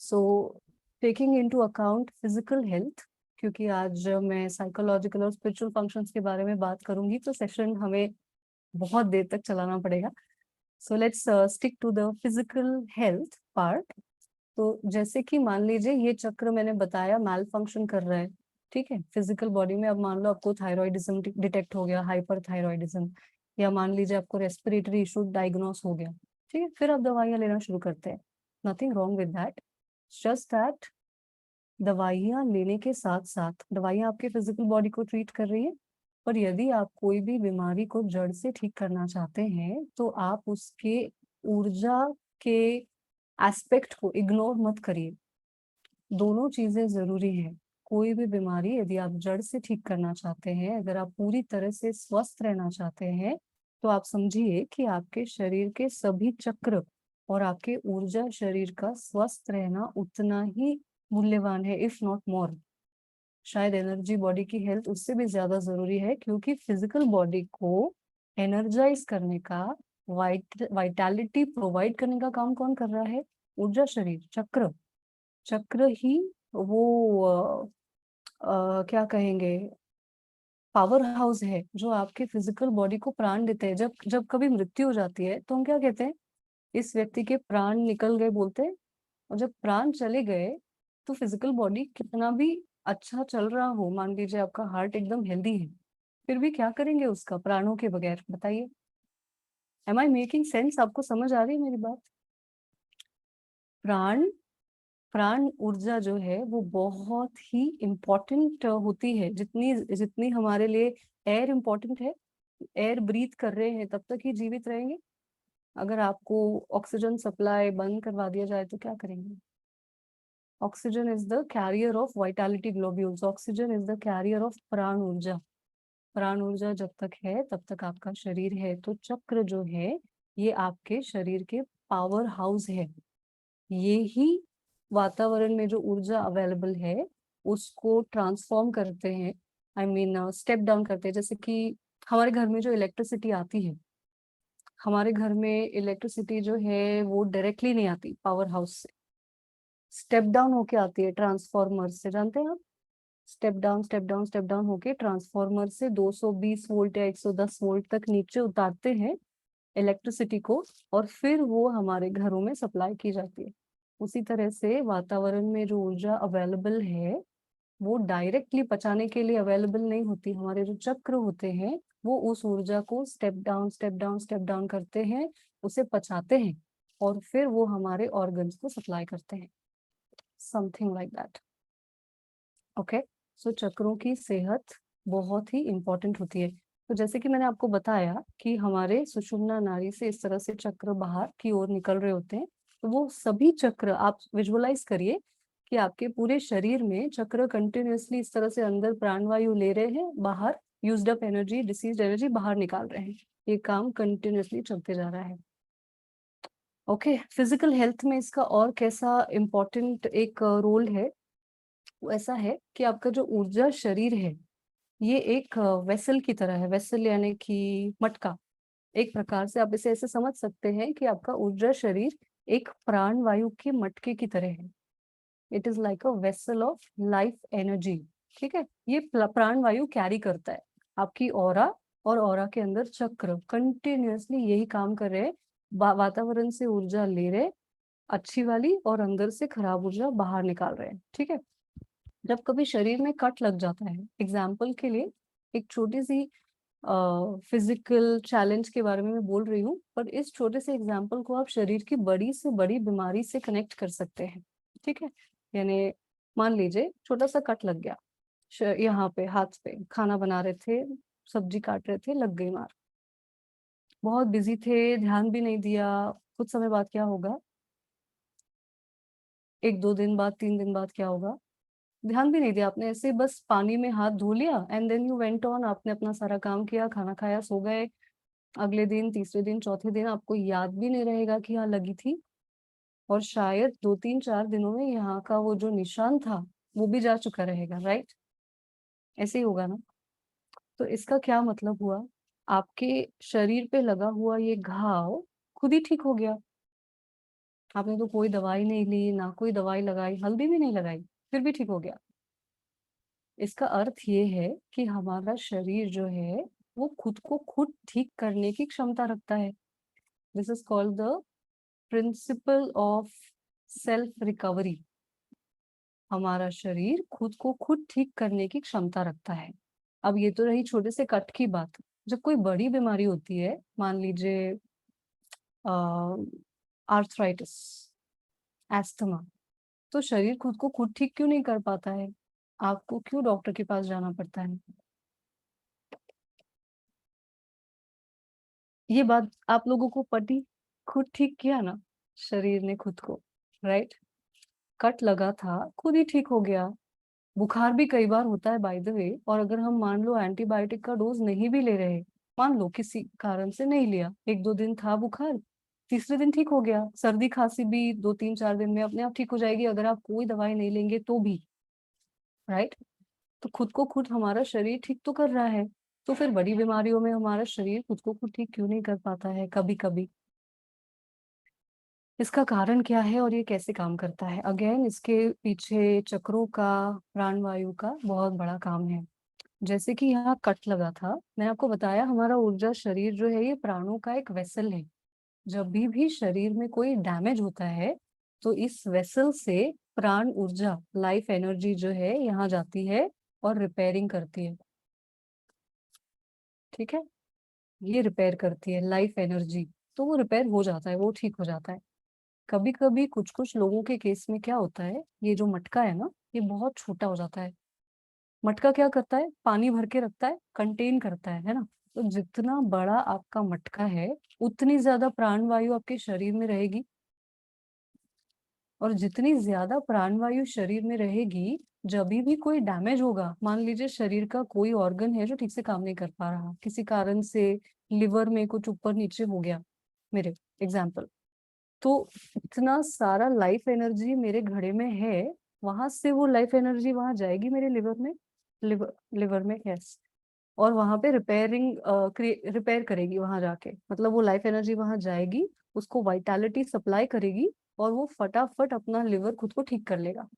Speaker 2: So taking into account physical health, क्योंकि आज मैं साइकोलॉजिकल और स्पिरिचुअल फंक्शंस के बारे में बात करूंगी तो सेशन हमें बहुत देर तक चलाना पड़ेगा। So let's stick to the physical health part. तो जैसे कि मान लीजिए ये चक्र मैंने बताया मैल फंक्शन कर रहा है, ठीक है, फिजिकल बॉडी में। अब मान लो आपको थायराइडिज्म डिटेक्ट हो गया, हाइपर थायराइडिज्म, या मान लीजिए आपको रेस्पिरेटरी इशू डायग्नोस हो गया, ठीक है, फिर आप दवाइयाँ लेना शुरू करते हैं। Nothing wrong with that, just that दवाइयाँ लेने के साथ साथ दवाइयाँ आपके फिजिकल बॉडी को ट्रीट कर रही है, पर यदि आप कोई भी बीमारी को जड़ से ठीक करना चाहते हैं तो आप उसके ऊर्जा के एस्पेक्ट को इग्नोर मत करिए। दोनों चीजें जरूरी है। कोई भी बीमारी यदि आप जड़ से ठीक करना चाहते हैं, अगर आप पूरी तरह से स्वस्थ रहना चाहते हैं, तो आप समझिए कि आपके शरीर के सभी चक्र और आपके ऊर्जा शरीर का स्वस्थ रहना उतना ही मूल्यवान है, इफ नॉट मोर। शायद एनर्जी बॉडी की हेल्थ उससे भी ज्यादा जरूरी है, क्योंकि फिजिकल बॉडी को एनर्जाइज करने का, वाइटैलिटी प्रोवाइड करने का काम कौन कर रहा है? ऊर्जा शरीर, चक्र। चक्र ही वो क्या कहेंगे, पावर हाउस है जो आपके फिजिकल बॉडी को प्राण देते हैं। जब जब कभी मृत्यु हो जाती है तो हम क्या कहते हैं? इस व्यक्ति के प्राण निकल गए बोलते हैं। और जब प्राण चले गए तो फिजिकल बॉडी कितना भी अच्छा चल रहा हो, मान लीजिए आपका हार्ट एकदम हेल्दी है, फिर भी क्या करेंगे उसका प्राणों के बगैर? बताइए, एम आई मेकिंग सेंस? आपको समझ आ रही है मेरी बात? प्राण, प्राण ऊर्जा जो है वो बहुत ही इम्पोर्टेंट होती है। जितनी जितनी हमारे लिए एयर इम्पोर्टेंट है, एयर ब्रीथ कर रहे हैं तब तक ही जीवित रहेंगे। अगर आपको ऑक्सीजन सप्लाई बंद करवा दिया जाए तो क्या करेंगे? Oxygen is the carrier of vitality globules, oxygen is the carrier of प्राण ऊर्जा। प्राण ऊर्जा जब तक है तब तक आपका शरीर है। तो चक्र जो है ये आपके शरीर के पावर हाउस है। ये ही वातावरण में जो ऊर्जा अवेलेबल है उसको ट्रांसफॉर्म करते हैं, आई मीन स्टेप डाउन करते हैं। जैसे कि हमारे घर में जो इलेक्ट्रिसिटी आती है, हमारे घर में इलेक्ट्रिसिटी जो है वो डायरेक्टली नहीं आती पावर हाउस से, स्टेप डाउन होके आती है ट्रांसफॉर्मर से। जानते हैं आप? Step down step down step down होके ट्रांसफॉर्मर से 220 वोल्ट या 110 वोल्ट तक नीचे उतारते हैं इलेक्ट्रिसिटी को, और फिर वो हमारे घरों में सप्लाई की जाती है। उसी तरह से वातावरण में जो ऊर्जा अवेलेबल है वो डायरेक्टली पचाने के लिए अवेलेबल नहीं होती। हमारे जो चक्र होते हैं वो उस ऊर्जा को step down step down step down करते हैं, उसे पचाते हैं, और फिर वो हमारे ऑर्गन्स को सप्लाई करते हैं, समथिंग लाइक दैट। ओके, सो चक्रों की सेहत बहुत ही इंपॉर्टेंट होती है। तो जैसे कि मैंने आपको बताया कि हमारे सुषुम्ना नाड़ी से इस तरह से चक्र बाहर की ओर निकल रहे होते हैं, तो वो सभी चक्र आप विजुअलाइज करिए कि आपके पूरे शरीर में चक्र कंटिन्यूअसली इस तरह से अंदर प्राणवायु ले रहे हैं, बाहर used up energy, disease energy बाहर निकाल रहे हैं। ये काम कंटिन्यूअसली चलते जा रहा है। ओके, फिजिकल हेल्थ में इसका और कैसा इम्पोर्टेंट एक रोल है? वो ऐसा है कि आपका जो ऊर्जा शरीर है ये एक वेसल की तरह है। वेसल यानी कि मटका। एक प्रकार से आप इसे ऐसे समझ सकते हैं कि आपका ऊर्जा शरीर एक प्राण वायु के मटके की तरह है। It is like a vessel of life energy, ठीक है। ये प्राण वायु कैरी करता है आपकी ऑरा, और ऑरा के अंदर चक्र कंटिन्यूअसली यही काम कर रहे हैं, वातावरण से ऊर्जा ले रहे, अच्छी वाली, और अंदर से खराब ऊर्जा बाहर निकाल रहे हैं, ठीक है। जब कभी शरीर में कट लग जाता है, एग्जाम्पल के लिए एक छोटी सी फिजिकल चैलेंज के बारे में मैं बोल रही हूँ, पर इस छोटे से एग्जाम्पल को आप शरीर की बड़ी से बड़ी बीमारी से कनेक्ट कर सकते हैं, ठीक है। यानी मान लीजिए छोटा सा कट लग गया, यहाँ पे हाथ पे, खाना बना रहे थे, सब्जी काट रहे थे, लग गई मार, बहुत बिजी थे, ध्यान भी नहीं दिया। कुछ समय बाद क्या होगा? एक दो दिन बाद, 3 दिन बाद क्या होगा? ध्यान भी नहीं दिया आपने, ऐसे बस पानी में हाथ धो लिया and then you went on, आपने अपना सारा काम किया, खाना खाया, सो गए। अगले दिन, तीसरे दिन, चौथे दिन आपको याद भी नहीं रहेगा कि यहाँ लगी थी, और शायद 2-3-4 दिनों में यहाँ का वो जो निशान था वो भी जा चुका रहेगा, राइट? ऐसे ही होगा ना? तो इसका क्या मतलब हुआ? आपके शरीर पे लगा हुआ ये घाव खुद ही ठीक हो गया। आपने तो कोई दवाई नहीं ली, ना कोई दवाई लगाई, हल्दी भी नहीं लगाई, फिर भी ठीक हो गया। इसका अर्थ ये है कि हमारा शरीर जो है वो खुद को खुद ठीक करने की क्षमता रखता है। This is called the principle of self recovery. हमारा शरीर खुद को खुद ठीक करने की क्षमता रखता है। अब ये तो रही छोटे से कट की बात। जब कोई बड़ी बीमारी होती है, मान लीजिए आर्थराइटिस, एस्थमा, तो शरीर खुद को खुद ठीक क्यों नहीं कर पाता है? आपको क्यों डॉक्टर के पास जाना पड़ता है? ये बात आप लोगों को पटी? खुद ठीक किया ना शरीर ने खुद को, राइट? कट लगा था, खुद ही ठीक हो गया। बुखार भी कई बार होता है बाय द वे, और अगर हम मान लो एंटीबायोटिक का डोज नहीं भी ले रहे, मान लो किसी कारण से नहीं लिया, 1-2 दिन था बुखार, तीसरे दिन ठीक हो गया। सर्दी खांसी भी 2-3-4 दिन में अपने आप ठीक हो जाएगी अगर आप कोई दवाई नहीं लेंगे तो भी, राइट? तो खुद को खुद हमारा शरीर ठीक तो कर रहा है, तो फिर बड़ी बीमारियों में हमारा शरीर खुद को खुद ठीक क्यों नहीं कर पाता है कभी कभी? इसका कारण क्या है और ये कैसे काम करता है? अगेन इसके पीछे चक्रों का, प्राणवायु का बहुत बड़ा काम है। जैसे कि यहाँ कट लगा था, मैंने आपको बताया हमारा ऊर्जा शरीर जो है ये प्राणों का एक वेसल है। जब भी शरीर में कोई डैमेज होता है तो इस वेसल से प्राण ऊर्जा, लाइफ एनर्जी जो है यहाँ जाती है और रिपेयरिंग करती है। ठीक है, ये रिपेयर करती है लाइफ एनर्जी, तो वो रिपेयर हो जाता है, वो ठीक हो जाता है। कभी कभी कुछ कुछ लोगों के केस में क्या होता है, ये जो मटका है ना, ये बहुत छोटा हो जाता है। मटका क्या करता है? पानी भर के रखता है, कंटेन करता है ना? तो जितना बड़ा आपका मटका है उतनी ज्यादा प्राणवायु आपके शरीर में रहेगी, और जितनी ज्यादा प्राणवायु शरीर में रहेगी, जब भी कोई डैमेज होगा, मान लीजिए शरीर का कोई ऑर्गन है जो ठीक से काम नहीं कर पा रहा, किसी कारण से लिवर में कुछ ऊपर नीचे हो गया, मेरे एग्जाम्पल, तो इतना सारा लाइफ एनर्जी मेरे घड़े में है, वहां से वो लाइफ एनर्जी वहां जाएगी मेरे लिवर में, लिवर में, यस, और वहां पे रिपेयर करेगी वहां जाके, मतलब वो लाइफ एनर्जी वहां जाएगी, उसको वाइटैलिटी सप्लाई करेगी, और वो फटाफट अपना लिवर खुद को ठीक कर लेगा।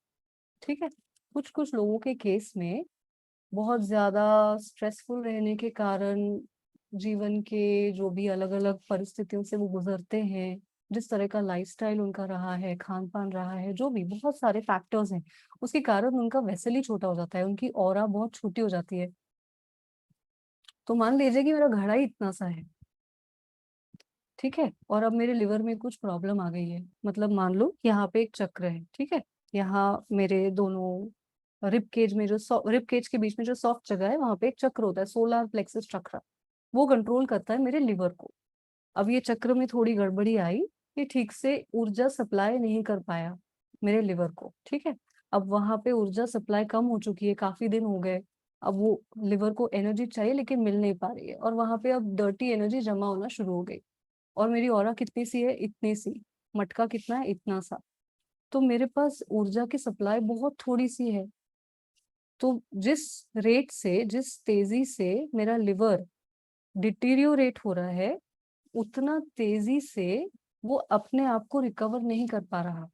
Speaker 2: ठीक है, कुछ कुछ लोगों के केस में बहुत ज्यादा स्ट्रेसफुल रहने के कारण, जीवन के जो भी अलग अलग परिस्थितियों से वो गुजरते हैं, जिस तरह का लाइफस्टाइल उनका रहा है, खान पान रहा है, जो भी बहुत सारे फैक्टर्स हैं, उसके कारण उनका वेसल ही छोटा हो जाता है, उनकी ऑरा बहुत छोटी हो जाती है। तो मान लीजिए कि मेरा घड़ा ही इतना सा है, ठीक है, और अब मेरे लिवर में कुछ प्रॉब्लम आ गई है, मतलब मान लो यहाँ पे एक चक्र है, ठीक है, यहाँ मेरे दोनों रिब केज में, जो रिब केज के बीच में जो सॉफ्ट जगह है वहां पे एक चक्र होता है, सोलर प्लेक्सस चक्र, वो कंट्रोल करता है मेरे लिवर को। अब ये चक्र में थोड़ी गड़बड़ी आई, ये ठीक से ऊर्जा सप्लाई नहीं कर पाया मेरे लिवर को, ठीक है, अब वहां पे ऊर्जा सप्लाई कम हो चुकी है, काफी दिन हो गए, अब वो लिवर को एनर्जी चाहिए लेकिन मिल नहीं पा रही है, और वहां पे अब डर्टी एनर्जी जमा होना शुरू हो गई, और मेरी ऑरा कितनी सी है? इतनी सी। मटका कितना है? इतना सा। तो मेरे पास ऊर्जा की सप्लाई बहुत थोड़ी सी है। तो जिस रेट से, जिस तेजी से मेरा लिवर डिटीरियोरेट हो रहा है, उतना तेजी से वो अपने आप को रिकवर नहीं कर पा रहा।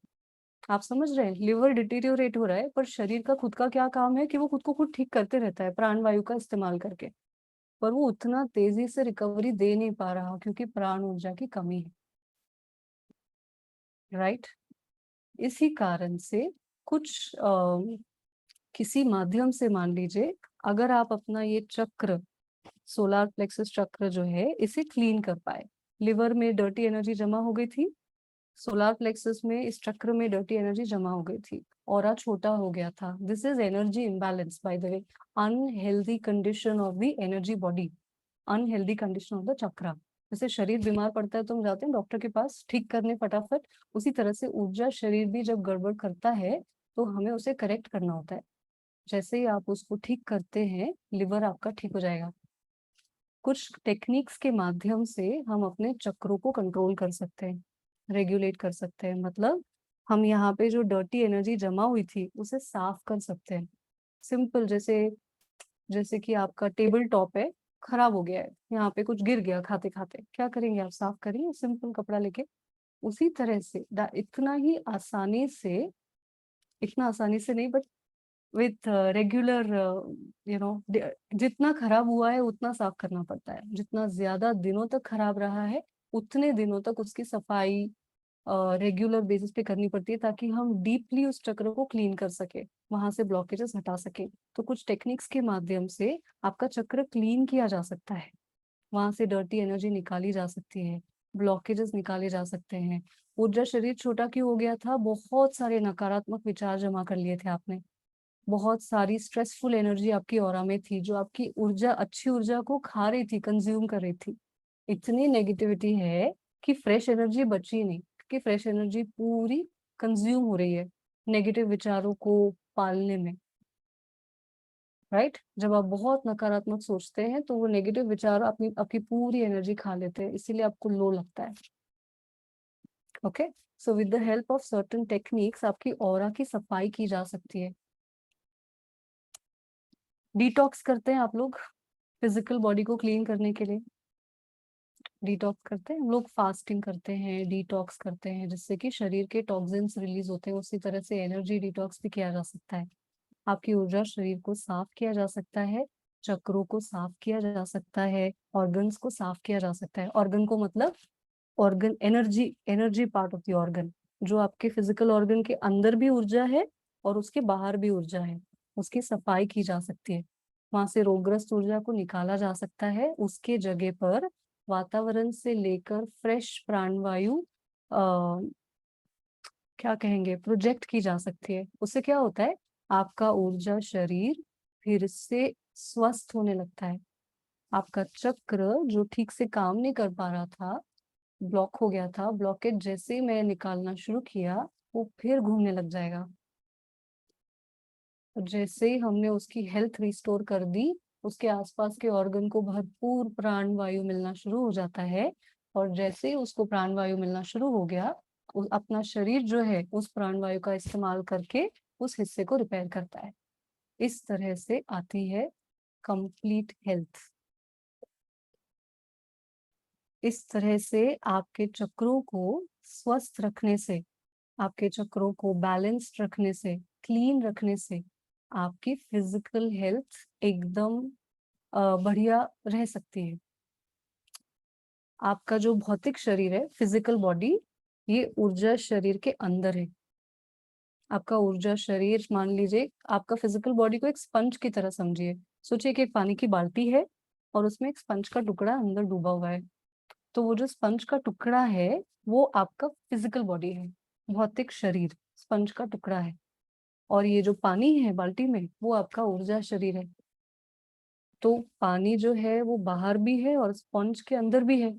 Speaker 2: आप समझ रहे हैं? लिवर डिटीरियोरेट हो रहा है, पर शरीर का खुद का क्या काम है कि वो खुद को खुद ठीक करते रहता है प्राणवायु का इस्तेमाल करके, पर वो उतना तेजी से रिकवरी दे नहीं पा रहा क्योंकि प्राण ऊर्जा की कमी है, राइट? इसी कारण से कुछ किसी माध्यम से, मान लीजिए अगर आप अपना ये चक्र, सोलार प्लेक्सस चक्र जो है, इसे क्लीन कर पाए, लिवर में डर्टी एनर्जी जमा हो गई थी, सोलार प्लेक्सस में, इस चक्र में डर्टी एनर्जी जमा हो गई थी, ऑरा छोटा हो गया था, this is energy imbalance by the way, unhealthy condition of the energy body, unhealthy condition of the chakra. जैसे शरीर बीमार पड़ता है तो हम जाते हैं डॉक्टर के पास ठीक करने फटाफट, उसी तरह से ऊर्जा शरीर भी जब गड़बड़ करता है तो हमें उसे करेक्ट करना होता है। जैसे ही आप उसको ठीक करते हैं, लिवर आपका ठीक हो जाएगा, कुछ टेक्निक्स के माध्यम से हम अपने चक्रों को कंट्रोल कर सकते हैं, रेगुलेट कर सकते हैं। मतलब हम यहाँ पे जो डर्टी एनर्जी जमा हुई थी उसे साफ कर सकते हैं। सिंपल, जैसे जैसे कि आपका टेबल टॉप है, खराब हो गया है, यहाँ पे कुछ गिर गया खाते खाते, क्या करेंगे आप? साफ करेंगे सिंपल कपड़ा लेके। उसी तरह से इतना ही आसानी से, इतना आसानी से नहीं, but with regular, you know, जितना खराब हुआ है उतना साफ करना पड़ता है। जितना ज्यादा दिनों तक खराब रहा है उतने दिनों तक उसकी सफाई रेगुलर बेसिस पे करनी पड़ती है, ताकि हम डीपली उस चक्र को क्लीन कर सके, वहां से ब्लॉकेजेस हटा सके। तो कुछ टेक्निक्स के माध्यम से आपका चक्र क्लीन किया जा सकता है, वहां से डर्टी एनर्जी निकाली जा सकती है, ब्लॉकेजेस निकाले जा सकते हैं। ऊर्जा शरीर छोटा क्यों हो गया था? बहुत सारे नकारात्मक विचार जमा कर लिए थे आपने, बहुत सारी स्ट्रेसफुल एनर्जी आपकी ऑरा में थी, जो आपकी ऊर्जा, अच्छी ऊर्जा को खा रही थी, कंज्यूम कर रही थी। इतनी नेगेटिविटी है कि फ्रेश एनर्जी बची नहीं, कि फ्रेश एनर्जी पूरी कंज्यूम हो रही है नेगेटिव विचारों को पालने में। राइट? जब आप बहुत नकारात्मक सोचते हैं तो वो नेगेटिव विचार अपनी आपकी पूरी एनर्जी खा लेते हैं, इसीलिए आपको लो लगता है। Okay, so with the help of certain techniques आपकी ऑरा की सफाई की जा सकती है। डिटॉक्स करते हैं आप लोग फिजिकल बॉडी को क्लीन करने के लिए। डिटॉक्स करते हैं हम लोग, फास्टिंग करते हैं, डिटॉक्स करते हैं, जिससे कि शरीर के टॉक्सिन्स रिलीज होते हैं। उसी तरह से एनर्जी डिटॉक्स भी किया जा सकता है। आपकी ऊर्जा शरीर को साफ किया जा सकता है, चक्रों को साफ किया जा सकता है, ऑर्गन्स को साफ किया जा सकता है। ऑर्गन को मतलब organ, energy, energy part of the organ, जो आपके फिजिकल ऑर्गन के अंदर भी ऊर्जा है और उसके बाहर भी ऊर्जा है, उसकी सफाई की जा सकती है। वहां से रोगग्रस्त ऊर्जा को निकाला जा सकता है, उसके जगह पर वातावरण से लेकर फ्रेश प्राणवायु क्या कहेंगे, प्रोजेक्ट की जा सकती है। उससे क्या होता है? आपका ऊर्जा शरीर फिर से स्वस्थ होने लगता है। आपका चक्र जो ठीक से काम नहीं कर पा रहा था, ब्लॉक हो गया था, ब्लॉकेज जैसे ही मैं निकालना शुरू किया वो फिर घूमने लग जाएगा। और जैसे ही हमने उसकी हेल्थ रिस्टोर कर दी, उसके आसपास के ऑर्गन को भरपूर प्राण वायु मिलना शुरू हो जाता है। और जैसे ही उसको प्राण वायु मिलना शुरू हो गया, अपना शरीर जो है उस प्राण वायु का इस्तेमाल करके उस हिस्से को रिपेयर करता है। इस तरह से आती है कंप्लीट हेल्थ। इस तरह से आपके चक्रों को स्वस्थ रखने से, आपके चक्रों को बैलेंस्ड रखने से, क्लीन रखने से आपकी फिजिकल हेल्थ एकदम बढ़िया रह सकती है। आपका जो भौतिक शरीर है, फिजिकल बॉडी, ये ऊर्जा शरीर के अंदर है। आपका ऊर्जा शरीर, मान लीजिए आपका फिजिकल बॉडी को एक स्पंज की तरह समझिए। सोचिए कि एक पानी की बाल्टी है और उसमें एक स्पंज का टुकड़ा अंदर डूबा हुआ है। तो वो जो स्पंज का टुकड़ा है वो आपका फिजिकल बॉडी है, भौतिक शरीर स्पंज का टुकड़ा है। और ये जो पानी है बाल्टी में वो आपका ऊर्जा शरीर है। तो पानी जो है वो बाहर भी है और स्पंज के अंदर भी है।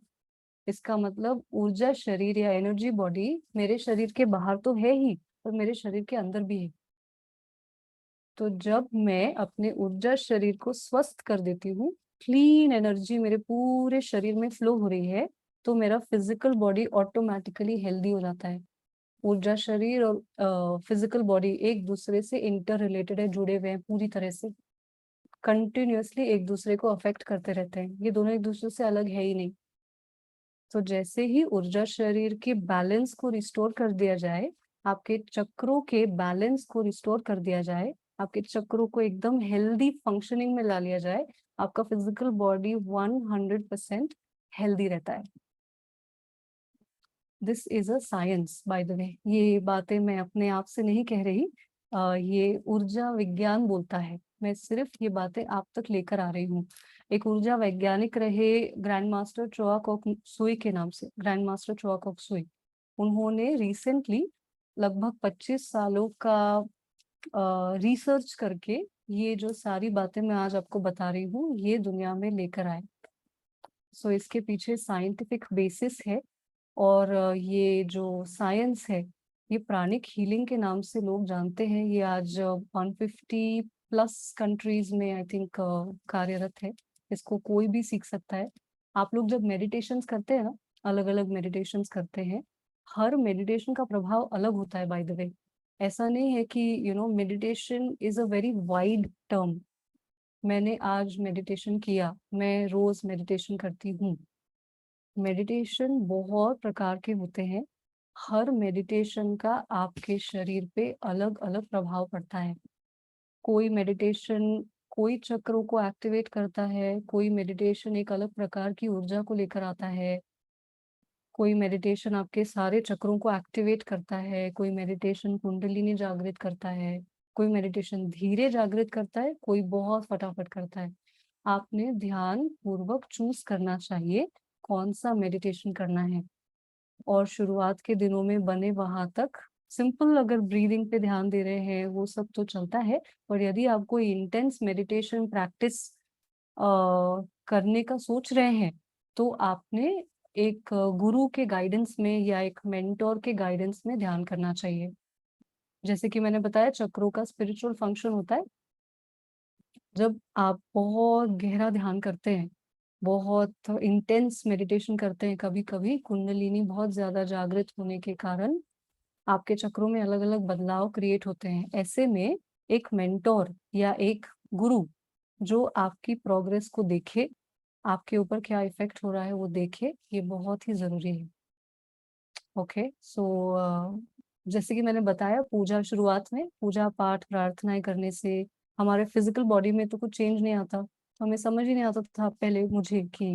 Speaker 2: इसका मतलब ऊर्जा शरीर या एनर्जी बॉडी मेरे शरीर के बाहर तो है ही, पर मेरे शरीर के अंदर भी है। तो जब मैं अपने ऊर्जा शरीर को स्वस्थ कर देती हूँ, क्लीन एनर्जी मेरे पूरे शरीर में फ्लो हो रही है, तो मेरा फिजिकल बॉडी ऑटोमेटिकली हेल्दी हो जाता है। ऊर्जा शरीर और फिजिकल बॉडी एक दूसरे से इंटर रिलेटेड है, जुड़े हुए हैं पूरी तरह से, कंटिन्यूअसली एक दूसरे को अफेक्ट करते रहते हैं। ये दोनों एक दूसरे से अलग है ही नहीं। तो जैसे ही ऊर्जा शरीर के बैलेंस को रिस्टोर कर दिया जाए, आपके चक्रों के बैलेंस को रिस्टोर कर दिया जाए, आपके चक्रों को एकदम हेल्दी फंक्शनिंग में ला लिया जाए, आपका फिजिकल बॉडी 100% हेल्दी रहता है। This is a science by the वे। ये बातें मैं अपने आप से नहीं कह रही, ये ऊर्जा विज्ञान बोलता है। मैं सिर्फ ये बातें आप तक लेकर आ रही हूँ। एक ऊर्जा वैज्ञानिक रहे ग्रैंड मास्टर चोआ कॉक सुई के नाम से, ग्रैंड मास्टर चोआ कॉक सुई। उन्होंने रिसेंटली लगभग 25 सालों का रिसर्च करके ये जो सारी बातें मैं आज आपको बता रही हूँ ये दुनिया में लेकर आए। सो इसके पीछे साइंटिफिक बेसिस है। और ये जो साइंस है ये प्राणिक हीलिंग के नाम से लोग जानते हैं। ये आज 150 प्लस कंट्रीज में आई थिंक कार्यरत है। इसको कोई भी सीख सकता है। आप लोग जब मेडिटेशंस करते हैं ना, अलग अलग मेडिटेशंस करते हैं, हर मेडिटेशन का प्रभाव अलग होता है बाय द वे। ऐसा नहीं है कि meditation is a very wide term. मैंने आज मेडिटेशन किया, मैं रोज मेडिटेशन करती हूँ। मेडिटेशन बहुत प्रकार के होते हैं। हर मेडिटेशन का आपके शरीर पे अलग अलग प्रभाव पड़ता है। कोई मेडिटेशन कोई चक्रों को एक्टिवेट करता है, कोई मेडिटेशन एक अलग प्रकार की ऊर्जा को लेकर आता है, कोई मेडिटेशन आपके सारे चक्रों को एक्टिवेट करता है, कोई मेडिटेशन कुंडलिनी जागृत करता है, कोई मेडिटेशन धीरे जागृत करता है, कोई बहुत फटाफट करता है। आपने ध्यान पूर्वक चूज करना चाहिए कौन सा मेडिटेशन करना है। और शुरुआत के दिनों में बने वहां तक सिंपल अगर ब्रीदिंग पे ध्यान दे रहे हैं वो सब तो चलता है। और यदि आप कोई इंटेंस मेडिटेशन प्रैक्टिस करने का सोच रहे हैं तो आपने एक गुरु के गाइडेंस में या एक मेंटोर के गाइडेंस में ध्यान करना चाहिए। जैसे कि मैंने बताया, चक्रों का स्पिरिचुअल फंक्शन होता है। जब आप बहुत गहरा ध्यान करते हैं, बहुत इंटेंस मेडिटेशन करते हैं, कभी कभी कुंडलिनी बहुत ज्यादा जागृत होने के कारण आपके चक्रों में अलग अलग बदलाव क्रिएट होते हैं। ऐसे में एक मेंटोर या एक गुरु जो आपकी प्रोग्रेस को देखे, आपके ऊपर क्या इफेक्ट हो रहा है वो देखे, ये बहुत ही जरूरी है। ओके, सो जैसे कि मैंने बताया, पूजा शुरुआत में पूजा पाठ प्रार्थनाएं करने से हमारे फिजिकल बॉडी में तो कुछ चेंज नहीं आता। तो हमें समझ ही नहीं आता था पहले मुझे कि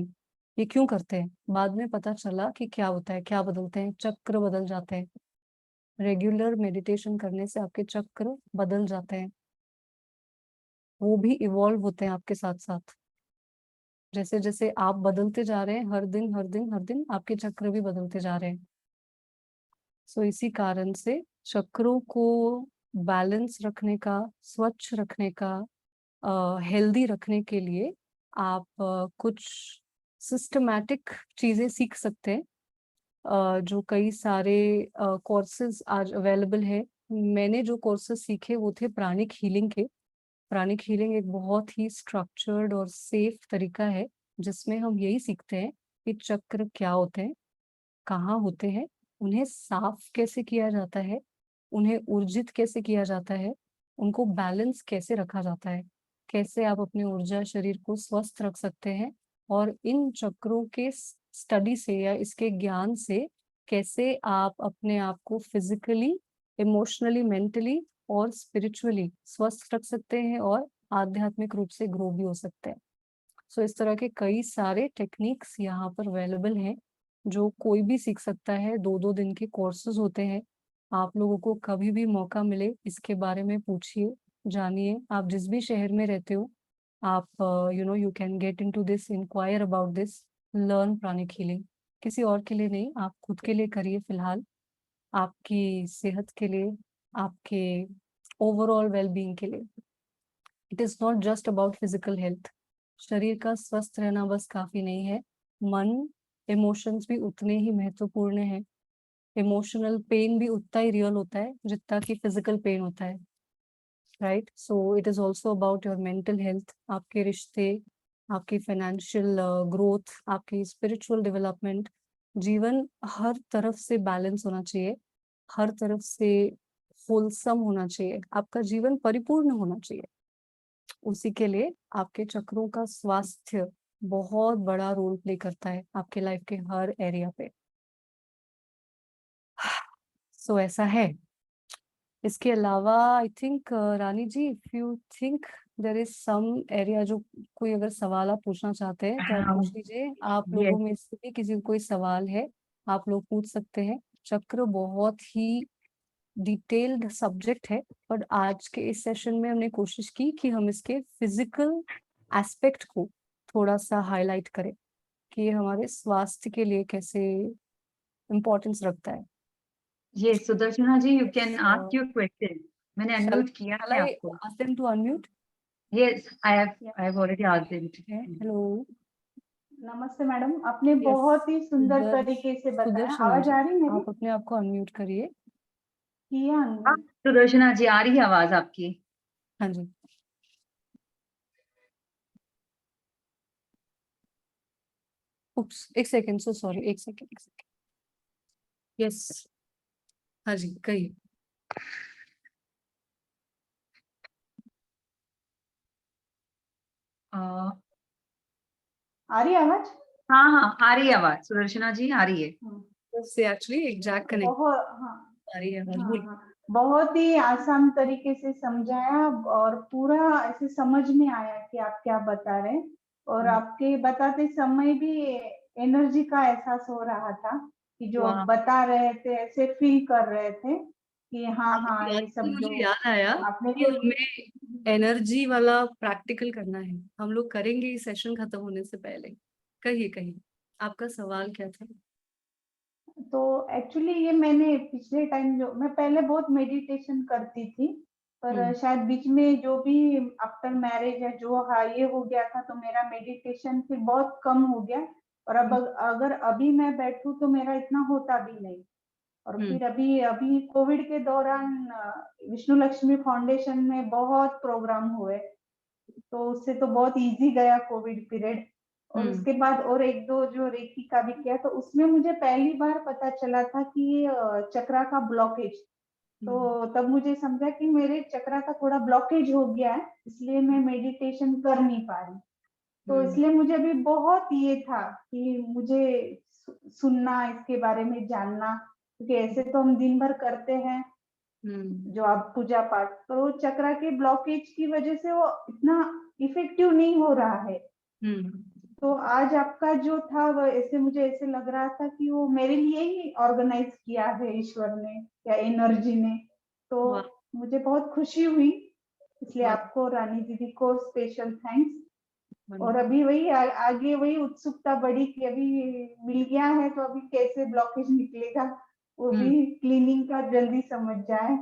Speaker 2: ये क्यों करते हैं। बाद में पता चला कि क्या होता है, क्या बदलते हैं, चक्र बदल जाते हैं। रेगुलर मेडिटेशन करने से आपके चक्र बदल जाते हैं, वो भी इवॉल्व होते हैं आपके साथ साथ। जैसे जैसे आप बदलते जा रहे हैं, हर दिन हर दिन हर दिन आपके चक्र भी बदलते जा रहे हैं। सो इसी कारण से चक्रों को बैलेंस रखने का, स्वच्छ रखने का, हेल्दी रखने के लिए आप कुछ सिस्टमैटिक चीजें सीख सकते हैं। जो कई सारे कोर्सेज आज अवेलेबल है। मैंने जो कोर्सेज सीखे वो थे प्राणिक हीलिंग के। प्राणिक हीलिंग एक बहुत ही स्ट्रक्चर्ड और सेफ तरीका है जिसमें हम यही सीखते हैं कि चक्र क्या होते हैं, कहाँ होते हैं, उन्हें साफ कैसे किया जाता है, उन्हें ऊर्जित कैसे किया जाता है, उनको बैलेंस कैसे रखा जाता है, कैसे आप अपनी ऊर्जा शरीर को स्वस्थ रख सकते हैं। और इन चक्रों के स्टडी से या इसके ज्ञान से कैसे आप अपने आप को फिजिकली, इमोशनली, मेंटली और स्पिरिचुअली स्वस्थ रख सकते हैं और आध्यात्मिक रूप से ग्रो भी हो सकते हैं। सो इस तरह के कई सारे टेक्निक्स यहाँ पर अवेलेबल हैं जो कोई भी सीख सकता है। 2-2 दिन के कोर्सेज होते हैं। आप लोगों को कभी भी मौका मिले इसके बारे में पूछिए, जानिए। आप जिस भी शहर में रहते हो, आप you can get into this, inquire about this, learn pranic healing. किसी और के लिए नहीं, आप खुद के लिए करिए फिलहाल, आपकी सेहत के लिए, आपके ओवरऑल वेलबींग के लिए। It is not just about physical health. शरीर का स्वस्थ रहना बस काफी नहीं है, मन, इमोशंस भी उतने ही महत्वपूर्ण है। इमोशनल पेन भी उतना ही रियल होता है जितना कि फिजिकल पेन होता है, right. So it is also about your mental health, आपके रिश्ते, आपकी फाइनेंशियल ग्रोथ, आपकी स्पिरिचुअल डेवलपमेंट। जीवन हर तरफ से बैलेंस होना चाहिए, हर तरफ से होलसम होना चाहिए, आपका जीवन परिपूर्ण होना चाहिए। उसी के लिए आपके चक्रों का स्वास्थ्य बहुत बड़ा रोल प्ले करता है आपके लाइफ के हर एरिया पे। सो ऐसा है। इसके अलावा I think Rani ji, if you think there is some area जो कोई अगर सवाल आप पूछना चाहते हैं तो आप
Speaker 1: हाँ,
Speaker 2: पूछ लीजिए। आप
Speaker 1: ये
Speaker 2: लोगों में से भी किसी को कोई सवाल है, आप लोग पूछ सकते हैं। चक्र बहुत ही डिटेल्ड सब्जेक्ट है, पर आज के इस सेशन में हमने कोशिश की कि हम इसके फिजिकल एस्पेक्ट को थोड़ा सा हाईलाइट करें कि ये हमारे स्वास्थ्य के लिए कैसे इम्पोर्टेंस रखता है।
Speaker 1: ये Sudarshana ji, you can
Speaker 2: So,
Speaker 1: ask your question. मैंने
Speaker 2: shall,
Speaker 1: अनम्यूट किया
Speaker 2: shall
Speaker 1: है
Speaker 2: I
Speaker 1: आपको।
Speaker 2: ask them to unmute?
Speaker 1: Yes, I have already asked him.
Speaker 2: Hello.
Speaker 3: नमस्ते मैडम, आपने
Speaker 2: यस,
Speaker 3: बहुत ही सुंदर तरीके से बताया।
Speaker 2: सुदर्शना
Speaker 3: आवाज
Speaker 2: जी,
Speaker 3: आ रही है मेरी?
Speaker 2: आप अपने आप को अनम्यूट करिए।
Speaker 3: किया
Speaker 1: हाँ,
Speaker 3: unmute?
Speaker 1: सुदर्शना जी, आ रही है आवाज आपकी।
Speaker 2: हाँ जी। उप्स, एक सेकंड, सो सॉरी, एक सेकंड। यस, हाँ जी, कहिए।
Speaker 3: आ रही है आवाज?
Speaker 1: हाँ हाँ, आ रही है आवाज, सुदर्शना जी आ रही है।
Speaker 2: से एक्चुअली एग्जैक्ट कनेक्ट
Speaker 3: बहुत, हाँ
Speaker 2: आ रही है आवाज,
Speaker 3: हाँ
Speaker 2: बोलिए।
Speaker 3: हाँ, बहुत ही आसान तरीके से समझाया और पूरा ऐसे समझ में आया कि आप क्या बता रहे हैं। और आपके बताते समय भी एनर्जी का एहसास हो रहा था कि जो आप
Speaker 2: वाह,
Speaker 3: बता रहे थे ऐसे फील कर रहे थे कि हाँ हाँ,
Speaker 2: आपकी बात
Speaker 3: ये
Speaker 2: से
Speaker 3: सब
Speaker 2: मुझे
Speaker 3: जो
Speaker 2: याद आया
Speaker 3: आपने
Speaker 2: कि
Speaker 3: जो
Speaker 2: हमें एनर्जी वाला प्रैक्टिकल करना है, हम लोग करेंगे इस सेशन खत्म होने से पहले। कहिए कहिए, आपका सवाल क्या था?
Speaker 3: तो एक्चुअली ये मैंने पिछले टाइम जो मैं पहले बहुत मेडिटेशन करती थी, पर शायद बीच में जो भी आफ्टर मैरिज है जो हाँ ये हो गया था, तो मेरा मेडिटेशन फिर बहुत कम हो गया। और अब अगर अभी मैं बैठूं तो मेरा इतना होता भी नहीं। और
Speaker 2: हम्म
Speaker 3: फिर अभी अभी कोविड के दौरान विष्णु लक्ष्मी फाउंडेशन में बहुत प्रोग्राम हुए, तो उससे तो बहुत इजी गया कोविड पीरियड। और
Speaker 2: हम्म
Speaker 3: उसके बाद और एक दो जो रेकी का भी किया, तो उसमें मुझे पहली बार पता चला था कि ये चक्रा का ब्लॉकेज।
Speaker 2: हम्म
Speaker 3: तो तब मुझे समझा कि मेरे चक्रा का थोड़ा ब्लॉकेज हो गया है, इसलिए मैं मेडिटेशन कर नहीं पा रही। तो
Speaker 2: हम्म
Speaker 3: इसलिए मुझे अभी बहुत ये था कि मुझे सुनना, इसके बारे में जानना, क्योंकि ऐसे तो हम दिन भर करते हैं
Speaker 2: हम्म
Speaker 3: जो आप पूजा पाठ, तो चक्रा के ब्लॉकेज की वजह से वो इतना इफेक्टिव नहीं हो रहा है।
Speaker 2: हम्म
Speaker 3: तो आज आपका जो था वो ऐसे मुझे ऐसे लग रहा था कि वो मेरे लिए ही ऑर्गेनाइज किया है ईश्वर ने या एनर्जी ने। तो
Speaker 2: वाह
Speaker 3: मुझे बहुत खुशी हुई, इसलिए
Speaker 2: वाह,
Speaker 3: आपको रानी दीदी को स्पेशल थैंक्स। और
Speaker 2: wonderful।
Speaker 3: अभी वही आगे वही उत्सुकता बढ़ी कि अभी मिल गया है तो अभी कैसे ब्लॉकेज निकलेगा, वो
Speaker 2: हम्म
Speaker 3: भी क्लीनिंग का जल्दी समझ जाए।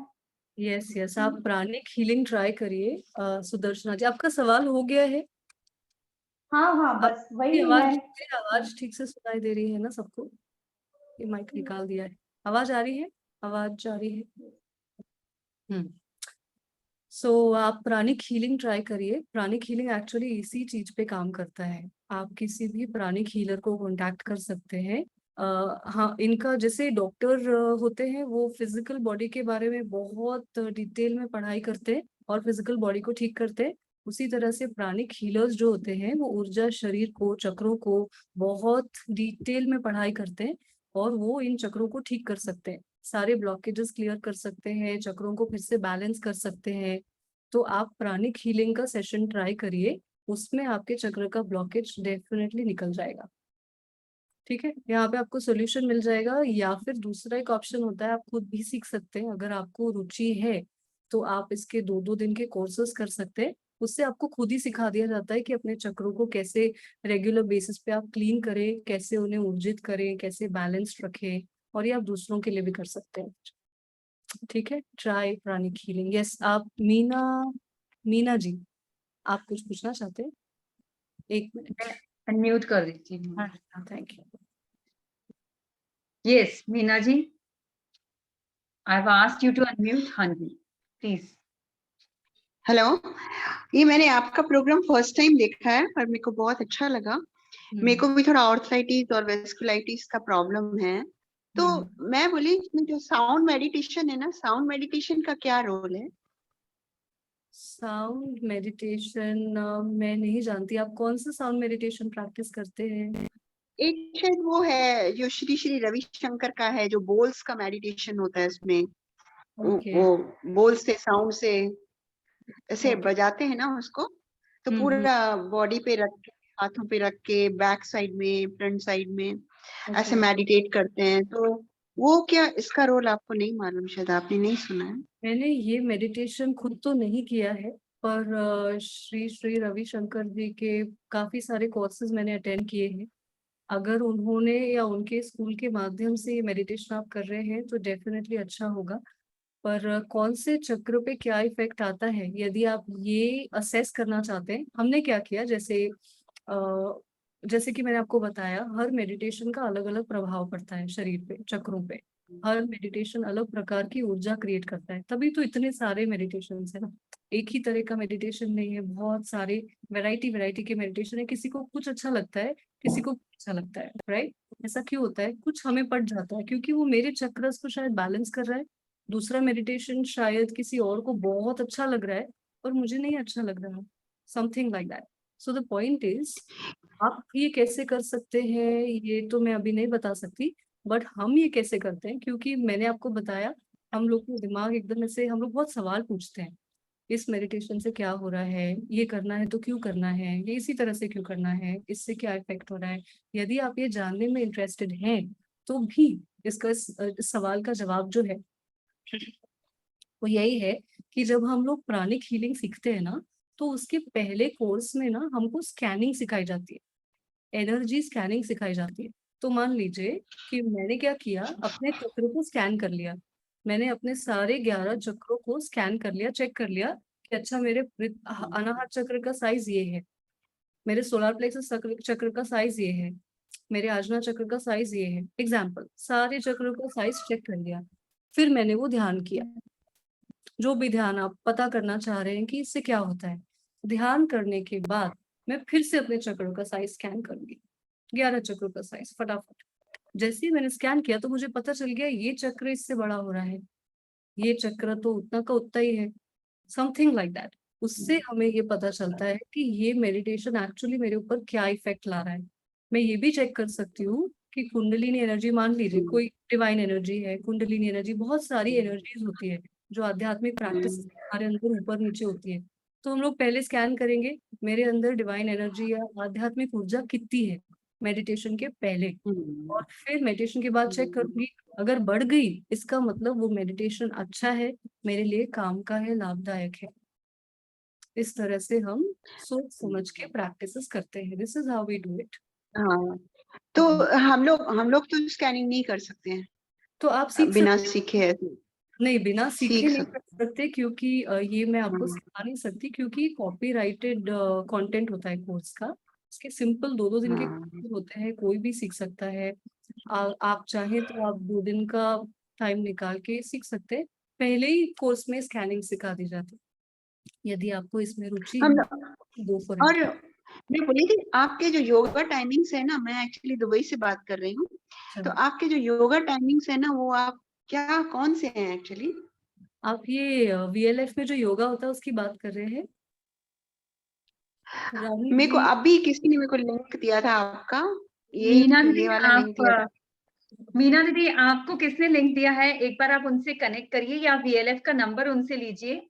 Speaker 2: यस यस, आप प्राणिक हीलिंग ट्राई करिए। सुदर्शना जी, आपका सवाल हो गया है?
Speaker 3: हाँ हाँ, बस
Speaker 2: आपकी
Speaker 3: वही
Speaker 2: आवाज,
Speaker 3: है।
Speaker 2: मेरी आवाज ठीक से सुनाई दे रही है ना सबको? ये माइक निकाल दिया है, आवाज आ रही है? आवाज आ रही है? हम्म आप प्राणिक हीलिंग ट्राई करिए। प्राणिक हीलिंग एक्चुअली इसी चीज पे काम करता है। आप किसी भी प्राणिक हीलर को कांटेक्ट कर सकते हैं। हाँ, इनका जैसे डॉक्टर होते हैं, वो फिजिकल बॉडी के बारे में बहुत डिटेल में पढ़ाई करते हैं और फिजिकल बॉडी को ठीक करते हैं। उसी तरह से प्राणिक हीलर्स जो होते हैं वो ऊर्जा, शरीर को, चक्रों को बहुत डिटेल में पढ़ाई करते हैं और वो इन चक्रों को ठीक कर सकते हैं, सारे ब्लॉकेजेस क्लियर कर सकते हैं, चक्रों को फिर से बैलेंस कर सकते हैं। तो आप प्राणिक हीलिंग का सेशन ट्राई करिए, उसमें आपके चक्र का ब्लॉकेज डेफिनेटली निकल जाएगा। ठीक है, यहाँ पे आपको सोल्यूशन मिल जाएगा। या फिर दूसरा एक ऑप्शन होता है, आप खुद भी सीख सकते हैं, अगर आपको रुचि है तो आप इसके 2-2 दिन के कोर्सेज कर सकते हैं। उससे आपको खुद ही सिखा दिया जाता है कि अपने चक्रों को कैसे रेगुलर बेसिस पे आप क्लीन करें, कैसे उन्हें ऊर्जित करें, कैसे बैलेंस्ड रखें। और ये आप दूसरों के लिए भी कर सकते हैं। ठीक है, ट्राई प्राणिक हीलिंग। यस, आप मीना, मीना जी, आप कुछ पूछना चाहते हैं? 1 मिनट।
Speaker 1: मैं अनम्यूट कर देती हूँ।
Speaker 2: हाँ, thank you.
Speaker 1: Yes Meena ji, I have asked you to unmute. हाँ जी, प्लीज।
Speaker 4: हेलो, ये मैंने आपका प्रोग्राम फर्स्ट टाइम देखा है और मेरे को बहुत अच्छा लगा। मेरे को भी थोड़ा ऑर्थराइटिस और वेस्कुलाइटिस का प्रॉब्लम है। तो मैं बोली, इसमें जो साउंड मेडिटेशन है ना, साउंड मेडिटेशन का क्या रोल है?
Speaker 2: साउंड मेडिटेशन मैं नहीं जानती, आप कौन सा साउंड मेडिटेशन प्रैक्टिस करते हैं?
Speaker 4: एक शायद वो है जो श्री श्री रविशंकर का है, जो बोल्स का मेडिटेशन होता है। उसमें
Speaker 2: ओके
Speaker 4: वो बोल्स से, साउंड से ऐसे
Speaker 2: ओके।
Speaker 4: बजाते हैं ना उसको, तो पूरा बॉडी पे रख के, हाथों पे रख के, बैक साइड में, फ्रंट साइड में ऐसे
Speaker 2: ओके,
Speaker 4: मेडिटेट करते हैं। तो वो क्या, इसका रोल आपको नहीं मालूम, शायद आपने नहीं सुना है।
Speaker 2: मैंने ये मेडिटेशन खुद तो नहीं किया है, पर श्री श्री रविशंकर जी के काफी सारे कोर्सेज मैंने अटेंड किए हैं। अगर उन्होंने या उनके स्कूल के माध्यम से ये मेडिटेशन आप कर रहे हैं तो डेफिनेटली अच्छा होगा। पर कौन से चक्र पे क्या इफेक्ट आता है, यदि आप ये असेस करना चाहते हैं, हमने क्या किया, जैसे कि मैंने आपको बताया, हर मेडिटेशन का अलग अलग प्रभाव पड़ता है शरीर पे, चक्रों पे। हर मेडिटेशन अलग प्रकार की ऊर्जा क्रिएट करता है, तभी तो इतने सारे मेडिटेशन है ना। एक ही तरह का मेडिटेशन नहीं है, बहुत सारे वैरायटी वैरायटी के मेडिटेशन है। किसी को कुछ अच्छा लगता है, किसी को अच्छा लगता है, राइट? ऐसा क्यों होता है? कुछ हमें पट जाता है क्योंकि वो मेरे चक्रस को शायद बैलेंस कर रहा है। दूसरा मेडिटेशन शायद किसी और को बहुत अच्छा लग रहा है और मुझे नहीं अच्छा लग रहा है, something like that. So the point is, आप ये कैसे कर सकते हैं ये तो मैं अभी नहीं बता सकती, बट हम ये कैसे करते हैं, क्योंकि मैंने आपको बताया हम लोग को दिमाग एकदम ऐसे, हम लोग बहुत सवाल पूछते हैं, इस मेडिटेशन से क्या हो रहा है, ये करना है तो क्यों करना है, ये इसी तरह से क्यों करना है, इससे क्या इफेक्ट हो रहा है। यदि आप ये जानने में इंटरेस्टेड हैं तो भी इसका इस सवाल का जवाब जो है वो यही है कि जब हम लोग प्राणिक हीलिंग सीखते हैं ना, तो उसके पहले कोर्स में ना हमको स्कैनिंग सिखाई जाती है, एनर्जी स्कैनिंग सिखाई जाती है। तो मान लीजिए कि मैंने क्या किया, अपने चक्र को स्कैन कर लिया, मैंने अपने सारे 11 चक्रों को स्कैन कर लिया, चेक कर लिया कि अच्छा मेरे अनाहत चक्र का साइज ये है, मेरे सोलर प्लेक्सस चक्र का साइज ये है, मेरे आजना चक्र का साइज ये है, एग्जाम्पल सारे चक्रों का साइज चेक कर लिया। फिर मैंने वो ध्यान किया, जो भी ध्यान आप पता करना चाह रहे हैं कि इससे क्या होता है। ध्यान करने के बाद मैं फिर से अपने चक्रों का साइज स्कैन करूंगी, 11 चक्रों का साइज फटाफट। जैसे ही मैंने स्कैन किया तो मुझे पता चल गया ये चक्र इससे बड़ा हो रहा है, ये चक्र तो उतना का उतना ही है, समथिंग लाइक दैट। उससे हमें ये पता चलता है कि ये मेडिटेशन एक्चुअली मेरे ऊपर क्या इफेक्ट ला रहा है। मैं ये भी चेक कर सकती हूँ कि कुंडलिनी एनर्जी, मान लीजिए कोई डिवाइन एनर्जी है, कुंडलिनी एनर्जी, बहुत सारी एनर्जीज होती है जो आध्यात्मिक प्रैक्टिस हमारे अंदर ऊपर नीचे होती है। तो हम लोग पहले स्कैन करेंगे मेरे अंदर डिवाइन एनर्जी या आध्यात्मिक ऊर्जा कितनी है मेडिटेशन के पहले, और फिर मेडिटेशन के बाद चेक करूंगी, अगर बढ़ गई इसका मतलब वो मेडिटेशन अच्छा है, मेरे लिए काम का है, लाभदायक है। इस तरह से हम सोच समझ के प्रैक्टिसेस करते हैं। This is how we do it.
Speaker 4: हाँ, तो हम लोग तो स्कैनिंग नहीं कर सकते हैं
Speaker 2: तो आप सीख
Speaker 4: बिना
Speaker 2: सकते
Speaker 4: सीखे ऐसे?
Speaker 2: नहीं, बिना सीखे
Speaker 4: सीख
Speaker 2: नहीं
Speaker 4: सकते।
Speaker 2: कर सकते, क्योंकि ये मैं आपको सिखा नहीं सकती, क्योंकि कॉपीराइटेड कंटेंट होता है कोर्स का। इसके सिंपल 2-2 दिन के
Speaker 4: हाँ,
Speaker 2: courses होते हैं, कोई भी सीख सकता है। आप चाहें तो आप 2 दिन का टाइम निकाल के सीख सकते हैं। पहले ही कोर्स में स्कैनिंग सिखा दी जाती है, यदि आपको इसमें रुचि
Speaker 4: हम
Speaker 2: है गो फॉर
Speaker 4: और
Speaker 2: इट।
Speaker 4: मैं बोली थी आपके जो योगा टाइमिंग्स है ना, मैं एक्चुअली दुबई से बात कर रही हूँ, तो आपके जो योगा टाइमिंग्स है ना, वो आप क्या कौन से हैं एक्चुअली?
Speaker 2: आप ये VLF में जो योगा होता है उसकी बात कर रहे हैं रानी
Speaker 4: मेरे को
Speaker 2: जी?
Speaker 4: अभी किसी ने मेरे को लिंक दिया था आपका,
Speaker 1: मीना दीदी
Speaker 4: ये वाला लिंक
Speaker 1: आप
Speaker 4: दिया था।
Speaker 1: मीना दीदी आपको किसने लिंक दिया है, एक बार आप उनसे कनेक्ट करिए या VLF का नंबर उनसे लीजिए,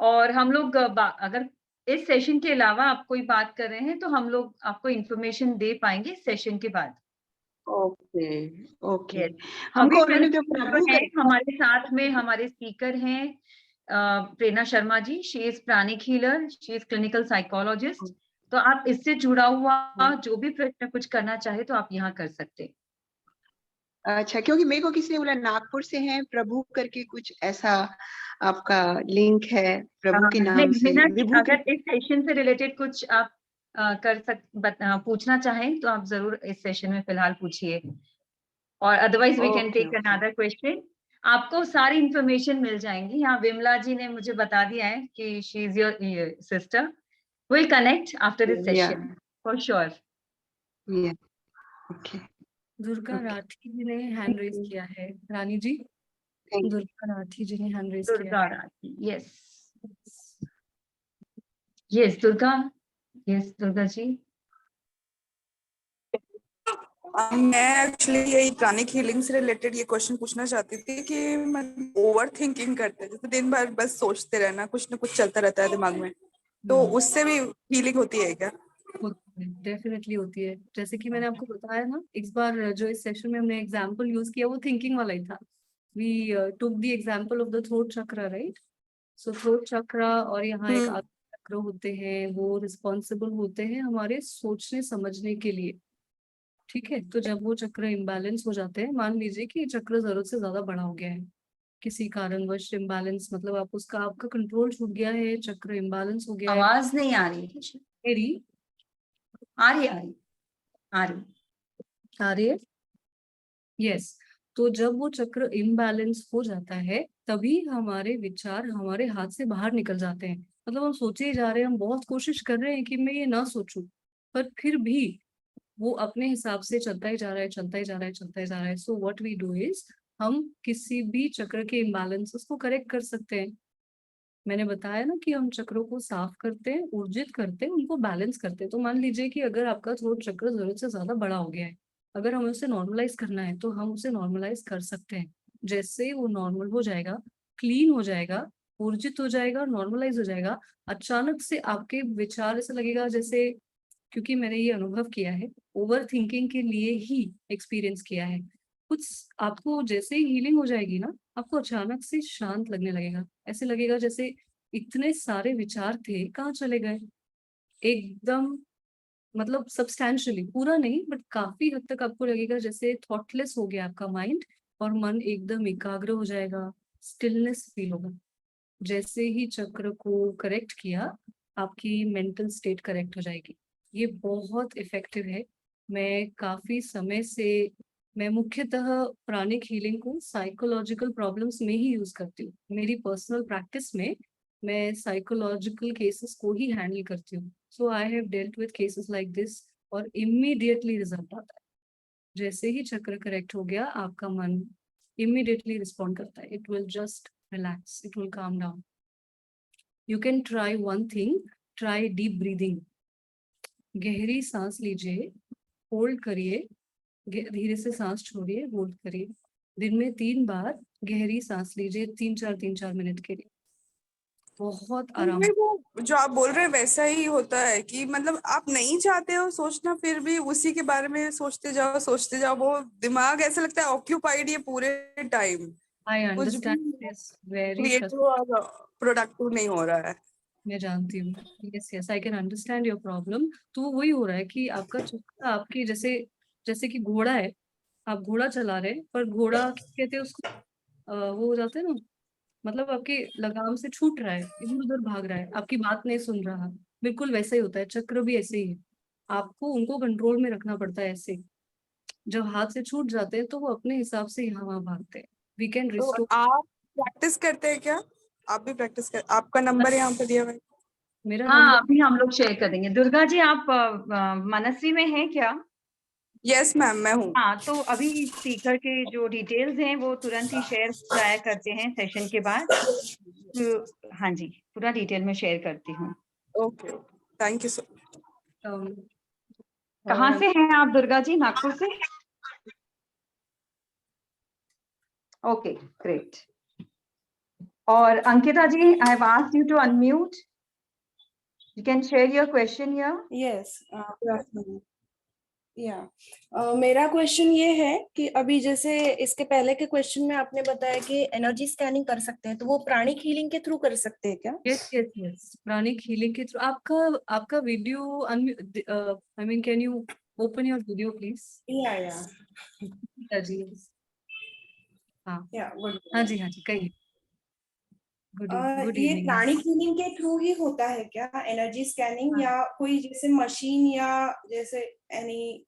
Speaker 1: और हम लोग अगर इस सेशन के अलावा आप कोई बात कर रहे हैं तो हम लोग आपको इन्फॉर्मेशन दे पाएंगे सेशन के बाद।
Speaker 4: Okay okay.
Speaker 1: यस, अभी
Speaker 4: हमको उन्होंने जो
Speaker 1: फिलहाल जो
Speaker 4: प्रभु
Speaker 1: है
Speaker 4: कर
Speaker 1: हमारे साथ में हमारे स्पीकर हैं Prerna Sharma ji. She is pranic healer, she is clinical psychologist. तो आप इससे जुड़ा हुआ जो भी प्रश्न कुछ करना चाहे तो आप यहाँ कर सकते हैं।
Speaker 4: अच्छा, क्योंकि मेरे को किसी ने बोला नागपुर से है प्रभु करके, कुछ ऐसा आपका लिंक है प्रभु के
Speaker 1: नहीं
Speaker 4: नाम से,
Speaker 1: मीना जी,
Speaker 4: विभू के।
Speaker 1: अगर इस सेशन से रिलेटेड कुछ आप पूछना चाहें तो आप जरूर इस सेशन में फिलहाल पूछिए, और otherwise we can
Speaker 4: okay
Speaker 1: take
Speaker 4: okay
Speaker 1: another question. आपको सारी इंफॉर्मेशन मिल जाएंगी। यहाँ विमला जी ने मुझे बता दिया है कि she is your sister. Will connect after this
Speaker 4: या
Speaker 1: सेशन फॉर श्योर।
Speaker 4: या ओके
Speaker 2: दुर्गा
Speaker 4: ओके।
Speaker 2: राठी जी ने हैंड रेज किया है, रानी जी।
Speaker 4: थैंक
Speaker 2: दुर्गा राठी जी ने हैंड रेज किया
Speaker 1: Durga Rathi, yes yes Durga, yes Durga ji.
Speaker 5: मैं एक्चुअली यही प्राणिक हीलिंग से रिलेटेड ये क्वेश्चन पूछना चाहती थी कि मैं ओवर थिंकिंग करते हैं, जैसे दिन भर बस सोचते रहना, कुछ ना कुछ चलता रहता है दिमाग में, तो उससे भी हीलिंग होती है क्या?
Speaker 2: डेफिनेटली होती है। जैसे कि मैंने आपको बताया ना, इस बार जो इस सेशन में हमने एग्जांपल यूज किया वो थिंकिंग वाला ही था। We took the example of the throat chakra, right? So throat chakra और यहाँ एक
Speaker 5: हम्म।
Speaker 2: चक्र होते हैं, वो रिस्पॉन्सिबल होते हैं हमारे सोचने समझने के लिए। ठीक है, तो जब वो चक्र इम्बैलेंस हो जाते हैं, मान लीजिए कि चक्र जरूरत से ज्यादा बड़ा हो गया है, किसी कारणवश इम्बैलेंस, मतलब आप उसका आपका कंट्रोल छूट गया है, चक्र इम्बैलेंस हो गया है
Speaker 1: आवाज नहीं आ रही है
Speaker 2: मेरी।
Speaker 1: आ रही आ रही आ रही
Speaker 2: आ रही है? यस। तो जब वो चक्र इम्बैलेंस हो जाता है तभी हमारे विचार हमारे हाथ से बाहर निकल जाते हैं। मतलब हम सोचे ही जा रहे हैं, हम बहुत कोशिश कर रहे हैं कि मैं ये ना सोचूं, पर फिर भी वो अपने हिसाब से चलता ही जा रहा है, चलता ही जा रहा है, चलता ही जा रहा है। So what we do is, हम किसी भी चक्र के इम्बैलेंसेस को करेक्ट कर सकते हैं। मैंने बताया ना कि हम चक्रों को साफ करते हैं, ऊर्जित करते हैं, उनको बैलेंस करते हैं। तो मान लीजिए कि अगर आपका थ्रोट चक्र जरूरत से ज्यादा बड़ा हो गया है, अगर हमें उसे नॉर्मलाइज करना है तो हम उसे नॉर्मलाइज कर सकते हैं। जैसे ही वो नॉर्मल हो जाएगा, क्लीन हो जाएगा, ऊर्जित हो जाएगा, नॉर्मलाइज हो जाएगा, अचानक से आपके विचार ऐसा लगेगा जैसे, क्योंकि मैंने ये अनुभव किया है, ओवर थिंकिंग के लिए ही एक्सपीरियंस किया है, कुछ आपको जैसे ही हीलिंग हो जाएगी ना, आपको अचानक से शांत लगने लगेगा। ऐसे लगेगा जैसे इतने सारे विचार थे, कहाँ चले गए, एकदम, मतलब सब्सटैंशियली, पूरा नहीं बट काफी हद तक आपको लगेगा जैसे थॉटलेस हो गया आपका माइंड, और मन एकदम एकाग्र हो जाएगा, स्टिलनेस फील होगा। जैसे ही चक्र को करेक्ट किया, आपकी मेंटल स्टेट करेक्ट हो जाएगी। ये बहुत इफेक्टिव है। मैं काफी समय से, मैं मुख्यतः प्राणिक हीलिंग को साइकोलॉजिकल प्रॉब्लम्स में ही यूज करती हूँ। मेरी पर्सनल प्रैक्टिस में मैं साइकोलॉजिकल केसेस को ही हैंडल करती हूँ। So I have dealt with cases like this, और इमीडिएटली रिजल्ट आता है। जैसे ही चक्र करेक्ट हो गया, आपका मन इमीडिएटली रिस्पॉन्ड करता है। It will just relax, it will calm down. You can try one thing, try deep breathing. गहरी सांस लीजिए, होल्ड करिए, धीरे से सांस छोड़िए, होल्ड करिए। दिन में 3 बार गहरी सांस लीजिए, 3-4 मिनट के लिए, बहुत आराम।
Speaker 5: उनमें वो जो आप बोल रहे हैं वैसा ही होता है कि मतलब आप नहीं चाहते हो सोचना, फिर भी उसी के बारे में सोचते जाओ, वो दिमाग ऐसा लगता है ऑक्यूपाइड ये पूरे टाइम,
Speaker 2: आई
Speaker 5: कुछ
Speaker 2: अंडरस्टैंड
Speaker 5: भी
Speaker 2: दिस वेरी।
Speaker 5: क्रिएटिव और प्रोडक्टिव नहीं हो रहा है।
Speaker 2: मैं जानती हूँ, yes yes, I can understand your problem. तो वही हो रहा है कि आपका चक्कर, आपकी जैसे, जैसे कि घोड़ा है, आप घोड़ा चला रहे हैं, पर घोड़ा क्या कहते हैं उसको, वो हो जाता है ना, मतलब आपकी लगाम से छूट रहा है, इधर उधर भाग रहा है, आपकी बात नहीं सुन रहा। बिल्कुल वैसा ही होता है, चक्र भी ऐसे ही है। आपको उनको कंट्रोल में रखना पड़ता है। ऐसे जब हाथ से छूट जाते हैं तो वो अपने हिसाब से यहाँ वहाँ भागते हैं। वी कैन
Speaker 5: तो
Speaker 2: रिस्टोर।
Speaker 5: आप प्रैक्टिस करते हैं क्या? आप भी प्रैक्टिस कर, आपका नंबर यहाँ पे दिया हुआ है।
Speaker 2: मेरा
Speaker 1: हाँ,
Speaker 2: नंबर,
Speaker 1: अभी हम लोग शेयर करेंगे। दुर्गा जी, आप मनस्वी में हैं क्या?
Speaker 5: यस मैम, मैं हूँ।
Speaker 1: हाँ, तो अभी स्पीकर के जो डिटेल्स हैं वो तुरंत ही शेयर हो जाया करते हैं सेशन के बाद। तो हाँ जी, पूरा डिटेल में शेयर करती हूँ।
Speaker 5: ओके, थैंक यू सो
Speaker 1: कहाँ से हैं आप दुर्गा जी? नागपुर से? Okay, great. और Ankita ji, I have asked you to unmute. You can share your question here.
Speaker 6: Yes, या मेरा क्वेश्चन ये है कि अभी जैसे इसके पहले के क्वेश्चन में आपने बताया कि एनर्जी स्कैनिंग कर सकते हैं, तो वो प्राणिक हीलिंग के थ्रू कर सकते हैं क्या?
Speaker 2: Yes yes yes, pranic healing के थ्रू। आपका video, I mean can you open your video please?
Speaker 6: या
Speaker 2: जी, हाँ
Speaker 6: गुड।
Speaker 2: हाँ जी, हाँ जी, कहिए। गुड
Speaker 6: ये
Speaker 2: इवनिंग।
Speaker 6: प्राणिक हीलिंग के थ्रू ही होता है क्या एनर्जी स्कैनिंग, या कोई जैसे मशीन या जैसे एनी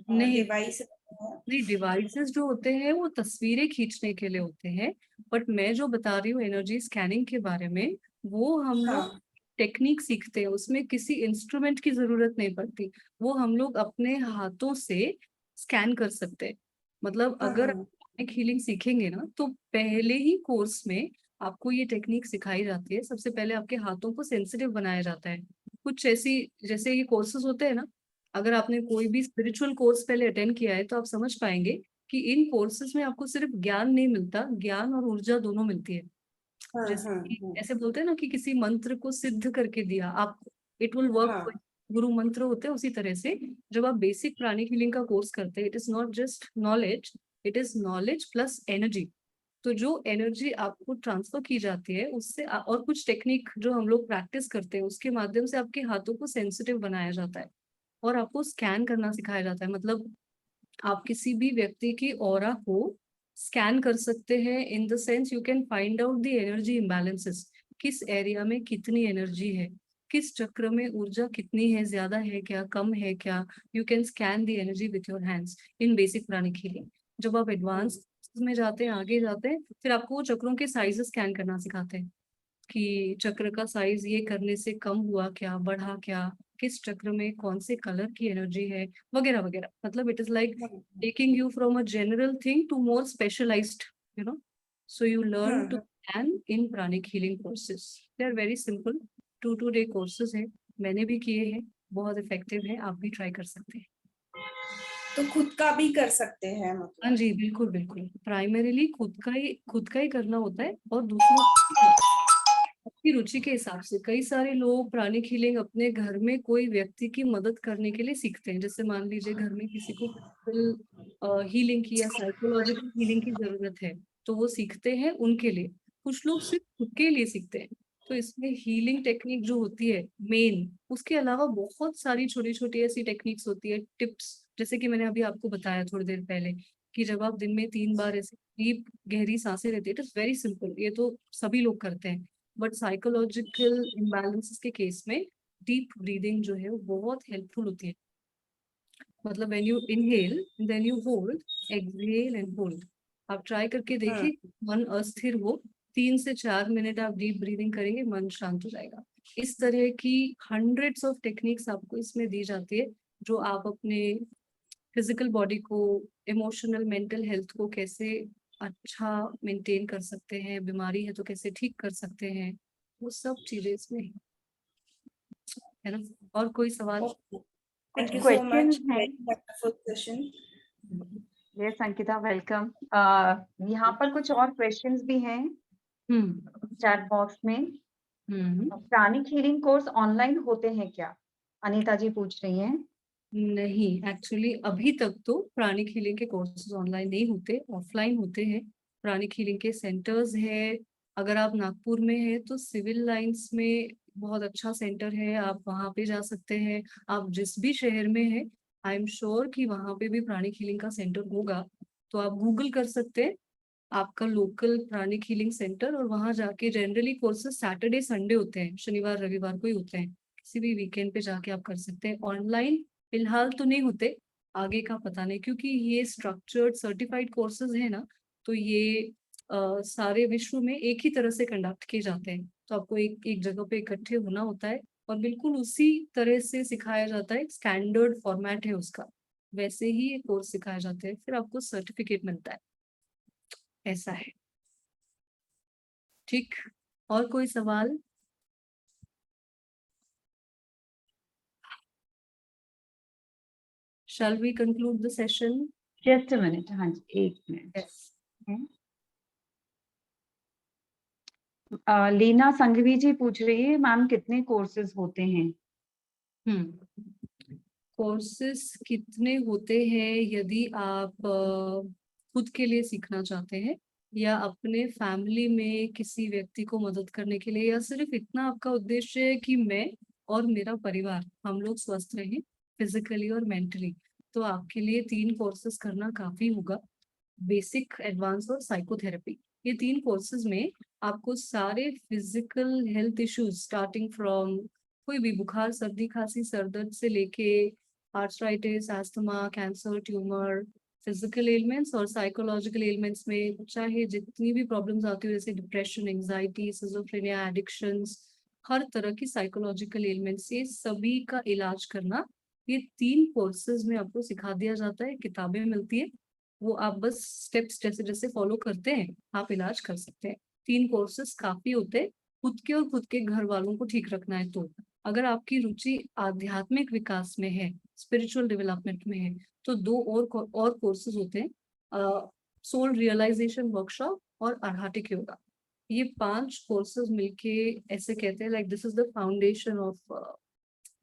Speaker 2: नहीं
Speaker 6: डिवाइस?
Speaker 2: नहीं, डिवाइसेस जो होते हैं वो तस्वीरें खींचने के लिए होते हैं, बट मैं जो बता रही हूँ एनर्जी स्कैनिंग के बारे में, वो हम लोग
Speaker 6: हाँ
Speaker 2: टेक्निक सीखते हैं, उसमें किसी इंस्ट्रूमेंट की जरूरत नहीं पड़ती। वो हम लोग अपने हाथों से स्कैन कर सकते हैं। मतलब
Speaker 6: हाँ
Speaker 2: अगर
Speaker 6: हाँ
Speaker 2: आप हीलिंग सीखेंगे ना, तो पहले ही कोर्स में आपको ये टेक्निक सिखाई जाती है। सबसे पहले आपके हाथों को सेंसिटिव बनाया जाता है। कुछ ऐसी, जैसे ये कोर्सेज होते हैं ना, अगर आपने कोई भी स्पिरिचुअल कोर्स पहले अटेंड किया है तो आप समझ पाएंगे कि इन कोर्सेज में आपको सिर्फ ज्ञान नहीं मिलता, ज्ञान और ऊर्जा दोनों मिलती है।
Speaker 6: हाँ
Speaker 2: जैसे
Speaker 6: हाँ
Speaker 2: कि ऐसे बोलते हैं ना कि किसी मंत्र को सिद्ध करके दिया आप, इट विल वर्क।
Speaker 6: हाँ
Speaker 2: गुरु मंत्र होते हैं, उसी तरह से जब आप बेसिक प्राणिक हीलिंग का कोर्स करते हैं, it is not just knowledge, it is knowledge plus energy. तो जो एनर्जी आपको ट्रांसफर की जाती है उससे और कुछ टेक्निक जो हम लोग प्रैक्टिस करते हैं उसके माध्यम से आपके हाथों को सेंसिटिव बनाया जाता है, और आपको स्कैन करना सिखाया जाता है। मतलब आप किसी भी व्यक्ति की ऑरा को स्कैन कर सकते हैं, in the sense you can find out the energy imbalances. किस एरिया में कितनी एनर्जी है, किस चक्र में ऊर्जा कितनी है, ज्यादा है क्या, कम है क्या। You can scan the energy with your hands in basic pranic healing. जब आप एडवांस में जाते हैं, आगे जाते हैं, फिर आपको वो चक्रों के साइजेस स्कैन करना सिखाते हैं कि चक्र का साइज ये करने से कम हुआ क्या, बढ़ा क्या, किस चक्र में कौन से कलर की एनर्जी है, वगैरह वगैरह। मतलब it is like taking you from a general thing to more specialised, you know. So you learn to plan in pranic healing courses. They are very simple, 2 day courses है, मैंने भी किए हैं, बहुत इफेक्टिव है, आप भी ट्राई कर सकते हैं।
Speaker 6: तो खुद का भी कर सकते हैं
Speaker 2: हाँ
Speaker 6: मतलब?
Speaker 2: जी, बिल्कुल बिल्कुल, प्राइमरीली खुद का ही करना होता है, और दूसरों अपनी रुचि के हिसाब से। कई सारे लोग प्राणिक हीलिंग अपने घर में कोई व्यक्ति की मदद करने के लिए सीखते हैं। जैसे मान लीजिए घर में किसी को फिजिकल हीलिंग की या साइकोलॉजिकल हीलिंग की जरूरत है, तो वो सीखते हैं उनके लिए। कुछ लोग सिर्फ खुद के लिए सीखते हैं। तो इसमें हीलिंग टेक्निक जो होती है मेन, उसके अलावा बहुत सारी छोटी छोटी ऐसी टेक्निक्स होती है, टिप्स, जैसे कि मैंने अभी आपको बताया थोड़ी देर पहले, कि जब आप दिन में 3 बार ऐसे डीप गहरी सांसें लेते हैं, इट इज वेरी सिंपल, ये तो सभी लोग करते हैं। बट साइकोलॉजिकल इम्बैलेंसेस के केस में डीप ब्रीदिंग जो है वो बहुत हेल्पफुल होती है। मतलब when you inhale then you hold, exhale and hold. आप ट्राई करके देखिए, मन अस्थिर हो, 3 से 4 मिनट आप डीप ब्रीदिंग करेंगे, मन शांत हो जाएगा। इस तरह की हंड्रेड्स ऑफ टेक्निक्स आपको इसमें दी जाती है, जो आप अपने फिजिकल बॉडी को, इमोशनल मेंटल हेल्थ को कैसे अच्छा मेंटेन कर सकते हैं, बीमारी है तो कैसे ठीक कर सकते हैं, वो सब चीजें इसमें है ना। और कोई सवाल?
Speaker 6: Thank you so
Speaker 1: question
Speaker 6: much,
Speaker 1: है।
Speaker 6: Very wonderful session.
Speaker 1: Yes Ankita, welcome. यहाँ पर कुछ और क्वेश्चंस भी हैं चैट बॉक्स में। प्राणिक हीलिंग कोर्स ऑनलाइन होते हैं क्या? अनीता जी पूछ रही हैं।
Speaker 2: नहीं, एक्चुअली अभी तक तो प्राणिक हीलिंग के कोर्सेज ऑनलाइन नहीं होते, ऑफलाइन होते हैं। प्राणिक हीलिंग के सेंटर्स है, अगर आप नागपुर में है तो सिविल लाइंस में बहुत अच्छा सेंटर है, आप वहाँ पे जा सकते हैं। आप जिस भी शहर में है, आई एम श्योर कि वहाँ पे भी प्राणिक हीलिंग का सेंटर होगा। तो आप गूगल कर सकते हैं आपका लोकल प्राणिक हीलिंग सेंटर, और वहाँ जाके जनरली कोर्सेज सैटरडे संडे होते हैं, शनिवार रविवार को ही होते हैं। किसी भी वीकेंड पे जाके आप कर सकते हैं। ऑनलाइन फिलहाल तो नहीं होते, आगे का पता नहीं, क्योंकि ये स्ट्रक्चर्ड सर्टिफाइड कोर्सेज है ना, तो ये सारे विश्व में एक ही तरह से कंडक्ट किए जाते हैं। तो आपको एक जगह पे इकट्ठे होना होता है, और बिल्कुल उसी तरह से सिखाया जाता है, स्टैंडर्ड फॉर्मेट है उसका, वैसे ही ये कोर्स सिखाए जाते हैं, फिर आपको सर्टिफिकेट मिलता है, ऐसा है। ठीक, और कोई सवाल? Shall we conclude the session?
Speaker 1: Just a minute, हाँ जी, 1 मिनट।
Speaker 2: Yes.
Speaker 1: लीना संघवी जी पूछ रही है, मैम कितने कोर्सेज होते हैं?
Speaker 2: कोर्सेस कितने होते हैं? यदि आप खुद के लिए सीखना चाहते हैं, या अपने फैमिली में किसी व्यक्ति को मदद करने के लिए, या सिर्फ इतना आपका उद्देश्य है कि मैं और मेरा परिवार हम लोग स्वस्थ रहें फिजिकली और मेंटली, तो आपके लिए 3 कोर्सेज करना काफी होगा। बेसिक, एडवांस और साइकोथेरेपी। ये 3 कोर्सेज में आपको सारे physical health issues, starting from कोई भी बुखार, सर्दी, खांसी, सर दर्द से लेके arthritis, asthma, cancer, tumour, physical elements और साइकोलॉजिकल एलिमेंट्स में चाहे जितनी भी प्रॉब्लम्स आती हो, जैसे डिप्रेशन, एंजाइटी, सिजोफ्रेनिया, एडिक्शंस, हर तरह की साइकोलॉजिकल एलिमेंट्स, ये सभी का इलाज करना ये 3 कोर्सेज में आपको सिखा दिया जाता है। किताबें मिलती है, वो आप बस स्टेप्स जैसे जैसे फॉलो करते हैं आप इलाज कर सकते हैं। 3 कोर्सेज काफी होते हैं, खुद के और खुद के घर वालों को ठीक रखना है तो। अगर आपकी रुचि आध्यात्मिक विकास में है, स्पिरिचुअल डेवलपमेंट में है, तो 2 और कोर्सेज होते हैं, सोल रियलाइजेशन वर्कशॉप और आध्यात्मिक योगा। ये 5 कोर्सेज मिलके ऐसे कहते हैं, like this is the foundation of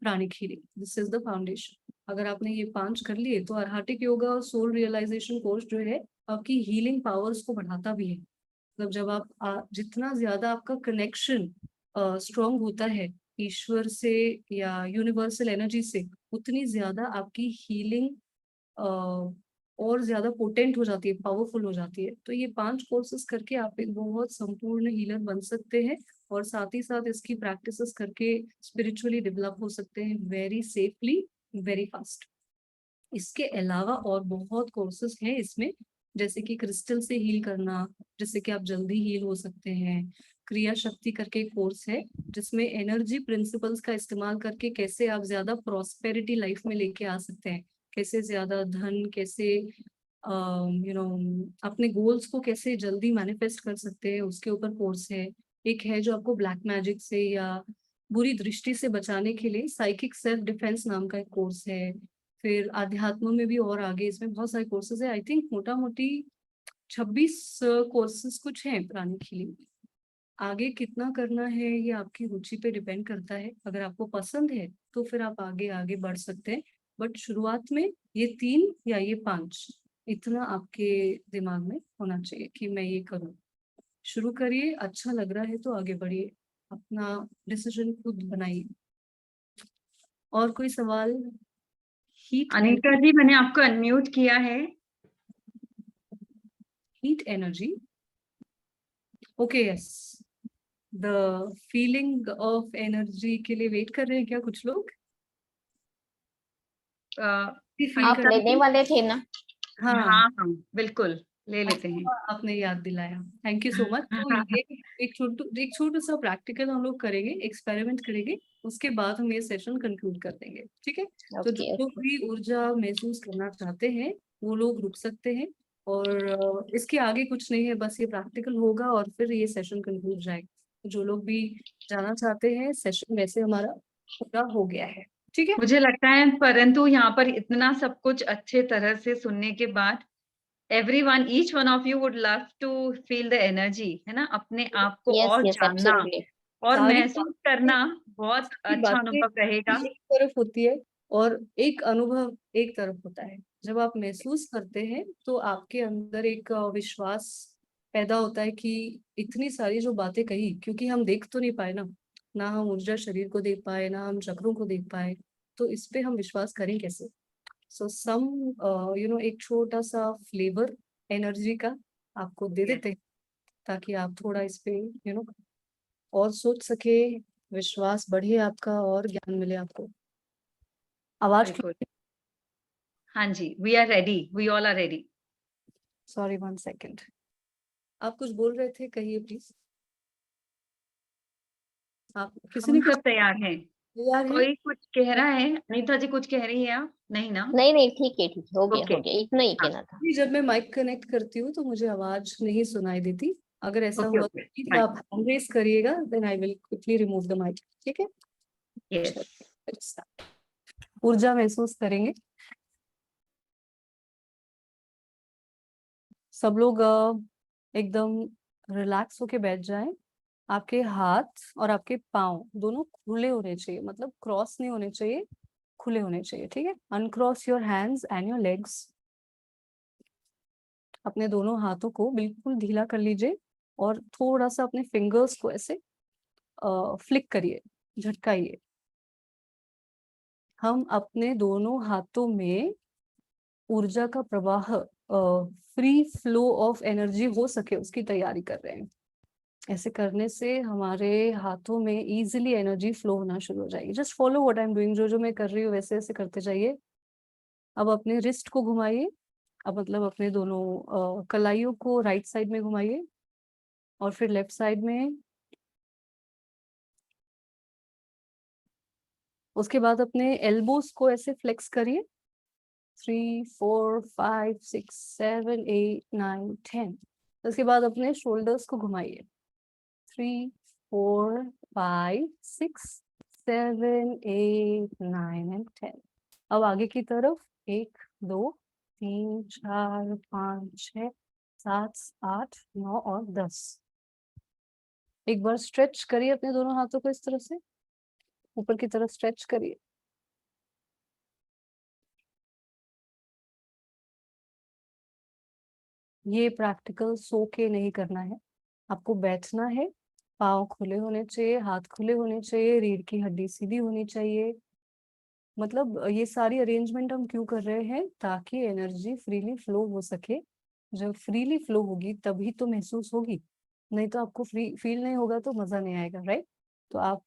Speaker 2: pranic healing, this is the foundation. अगर आपने ये 5 कर लिए तो आध्यात्मिक योगा और सोल रियलाइजेशन कोर्स जो है आपकी हीलिंग पावर्स को बढ़ाता भी है। मतलब जब आप जितना ज्यादा आपका कनेक्शन स्ट्रॉन्ग होता है ईश्वर से या यूनिवर्सल एनर्जी से, उतनी ज्यादा आपकी हीलिंग और ज्यादा पोटेंट हो जाती है, पावरफुल हो जाती है। तो ये 5 कोर्सेज करके आप एक बहुत संपूर्ण हीलर बन सकते हैं, और साथ ही साथ इसकी प्रैक्टिसेस करके स्पिरिचुअली डेवलप हो सकते हैं वेरी सेफली, वेरी फास्ट। इसके अलावा और बहुत कोर्सेज हैं इसमें, जैसे कि क्रिस्टल से हील करना, जिससे कि आप जल्दी हील हो सकते हैं। क्रिया शक्ति करके एक कोर्स है जिसमें एनर्जी प्रिंसिपल्स का इस्तेमाल करके कैसे आप ज्यादा प्रॉस्पेरिटी लाइफ में लेके आ सकते हैं, कैसे ज्यादा धन, कैसे अपने गोल्स को कैसे जल्दी मैनिफेस्ट कर सकते हैं, उसके ऊपर कोर्स है। एक है जो आपको ब्लैक मैजिक से या बुरी दृष्टि से बचाने के लिए साइकिक सेल्फ डिफेंस नाम का एक कोर्स है। फिर अध्यात्म में भी और आगे इसमें बहुत सारे कोर्सेज है। आई थिंक मोटा मोटी 26 कोर्सेज कुछ हैं प्राणिक हीलिंग। आगे कितना करना है ये आपकी रुचि पे डिपेंड करता है। अगर आपको पसंद है तो फिर आप आगे आगे बढ़ सकते हैं, बट शुरुआत में ये 3 या ये 5 इतना आपके दिमाग में होना चाहिए कि मैं ये करूँ। शुरू करिए, अच्छा लग रहा है तो आगे बढ़िए, अपना डिसीजन खुद बनाइए। और कोई सवाल? हीट
Speaker 1: अनीता जी, मैंने आपको अनम्यूट किया है।
Speaker 2: Heat energy, okay, yes. The feeling of energy के लिए वेट कर रहे हैं क्या कुछ लोग?
Speaker 1: अनीता
Speaker 7: आप लेने
Speaker 1: जी,
Speaker 7: वाले थे ना?
Speaker 2: हाँ
Speaker 1: हाँ हाँ बिल्कुल ले लेते हैं।
Speaker 2: आपने याद दिलाया, थैंक यू सो मच। तो ये एक छोटा सा प्रैक्टिकल हम लोग करेंगे, एक्सपेरिमेंट करेंगे, उसके बाद हम ये सेशन कंक्लूड कर देंगे, ठीक है? तो जो
Speaker 7: ओके
Speaker 2: लोग भी ऊर्जा महसूस करना चाहते हैं वो लोग रुक सकते हैं, और इसके आगे कुछ नहीं है, बस ये प्रैक्टिकल होगा और फिर ये सेशन कंक्लूड जाएगा। जो लोग भी जाना चाहते हैं, सेशन वैसे हमारा पूरा हो गया है, ठीक है?
Speaker 1: मुझे लगता है, परंतु यहाँ पर इतना सब कुछ अच्छे तरह से सुनने के बाद everyone, each one of you would love to feel the energy, है ना, अपने आप को
Speaker 7: यस
Speaker 1: और
Speaker 7: यस
Speaker 1: जानना
Speaker 7: एब्सोल्युटली
Speaker 1: और
Speaker 2: सारी
Speaker 1: महसूस करना बहुत
Speaker 2: सारी
Speaker 1: अच्छा
Speaker 2: बातें
Speaker 1: अनुभव रहेगा।
Speaker 2: एक तरफ होती है और एक अनुभव एक तरफ होता है। जब आप महसूस करते हैं तो आपके अंदर एक विश्वास पैदा होता है कि इतनी सारी जो बातें कही, क्योंकि हम देख तो नहीं पाए ना हम ऊर्जा शरीर को देख पाए, ना हम चक्रों को देख पाए, तो इस पे हम विश्वास करें कैसे? सो एक छोटा सा फ्लेवर एनर्जी का आपको दे देते हैं, ताकि आप थोड़ा इस पे और सोच सके, विश्वास बढ़े आपका और ज्ञान मिले आपको। आवाज
Speaker 1: बिल्कुल। हाँ जी, we are ready, we all are ready.
Speaker 2: Sorry, 1 second. आप कुछ बोल रहे थे, कहिए प्लीज। आप किसी ने
Speaker 1: हम सब तैयार हैं।
Speaker 2: तैयार है?
Speaker 1: कोई कुछ कह रहा है? अनीता जी कुछ कह रही है आप? नहीं ना?
Speaker 7: नहीं नहीं ठीक है हो गया
Speaker 1: ओके,
Speaker 7: हो गया, इतना ही
Speaker 1: हाँ,
Speaker 7: कहना था।
Speaker 2: जब मैं माइक कनेक्ट करती हूँ तो मुझे आवाज नहीं सुनाई देती। अगर ऐसा
Speaker 1: ओके
Speaker 2: हुआ
Speaker 1: ओके,
Speaker 2: तो
Speaker 1: फाइन,
Speaker 2: आप हैंड रेज करिएगा, then I will quickly remove the mic, ठीक है?
Speaker 1: यस।
Speaker 2: ऊर्जा महसूस करेंगे सब लोग। एकदम रिलैक्स होके बैठ जाएं। आपके हाथ और आपके पाँव दोनों खुले होने चाहिए, मतलब क्रॉस नहीं होने चाहिए, खुले होने चाहिए, ठीक है? Uncross your hands and your legs. अपने दोनों हाथों को बिल्कुल ढीला कर लीजिए और थोड़ा सा अपने फिंगर्स को ऐसे फ्लिक करिए, झटकाइए। हम अपने दोनों हाथों में ऊर्जा का प्रवाह, फ्री फ्लो ऑफ एनर्जी हो सके उसकी तैयारी कर रहे हैं। ऐसे करने से हमारे हाथों में इजीली एनर्जी फ्लो होना शुरू हो जाएगी। Just follow what I am doing, जो मैं कर रही हूँ वैसे ऐसे करते जाइए। अब अपने रिस्ट को घुमाइए, अब मतलब अपने दोनों कलाइयों को राइट साइड में घुमाइए और फिर लेफ्ट साइड में। उसके बाद अपने एल्बोस को ऐसे फ्लेक्स करिए, 3 4 5 6 7 8 9 10। उसके बाद अपने शोल्डर्स को घुमाइए, 3 4 5 6 7 8 9 एंड 10। अब आगे की तरफ 1 2 3 4 5 6 7 8 9 और 10। एक बार स्ट्रेच करिए अपने दोनों हाथों को, इस तरह से ऊपर की तरफ स्ट्रेच करिए। ये प्रैक्टिकल सो के नहीं करना है, आपको बैठना है, पाँव खुले होने चाहिए, हाथ खुले होने चाहिए, रीढ़ की हड्डी सीधी होनी चाहिए। मतलब ये सारी अरेंजमेंट हम क्यों कर रहे हैं? ताकि एनर्जी फ्रीली फ्लो हो सके। जब फ्रीली फ्लो होगी तभी तो महसूस होगी, नहीं तो आपको फील नहीं होगा तो मजा नहीं आएगा, राइट? तो आप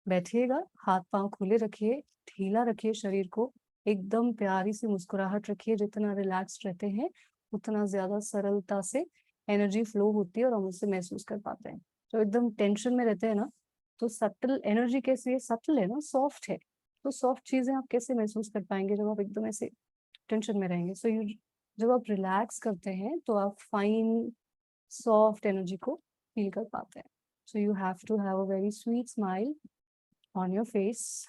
Speaker 2: बैठिएगा, हाथ पांव खुले रखिए, ढीला रखिए शरीर को, एकदम प्यारी सी मुस्कुराहट रखिए, जितना रिलैक्स रहते हैं उतना ज्यादा सरलता से एनर्जी फ्लो होती है और हम उसे महसूस कर पाते हैं। जो एकदम टेंशन में रहते हैं ना, तो सटल एनर्जी कैसी है, सटल है ना, सॉफ्ट है। तो सॉफ्ट चीजें आप कैसे महसूस कर पाएंगे जब आप एकदम ऐसे टेंशन में रहेंगे। सो यू, जब आप रिलैक्स करते हैं तो आप फाइन सॉफ्ट एनर्जी को फील कर पाते हैं। So you have to have a very sweet smile on your face.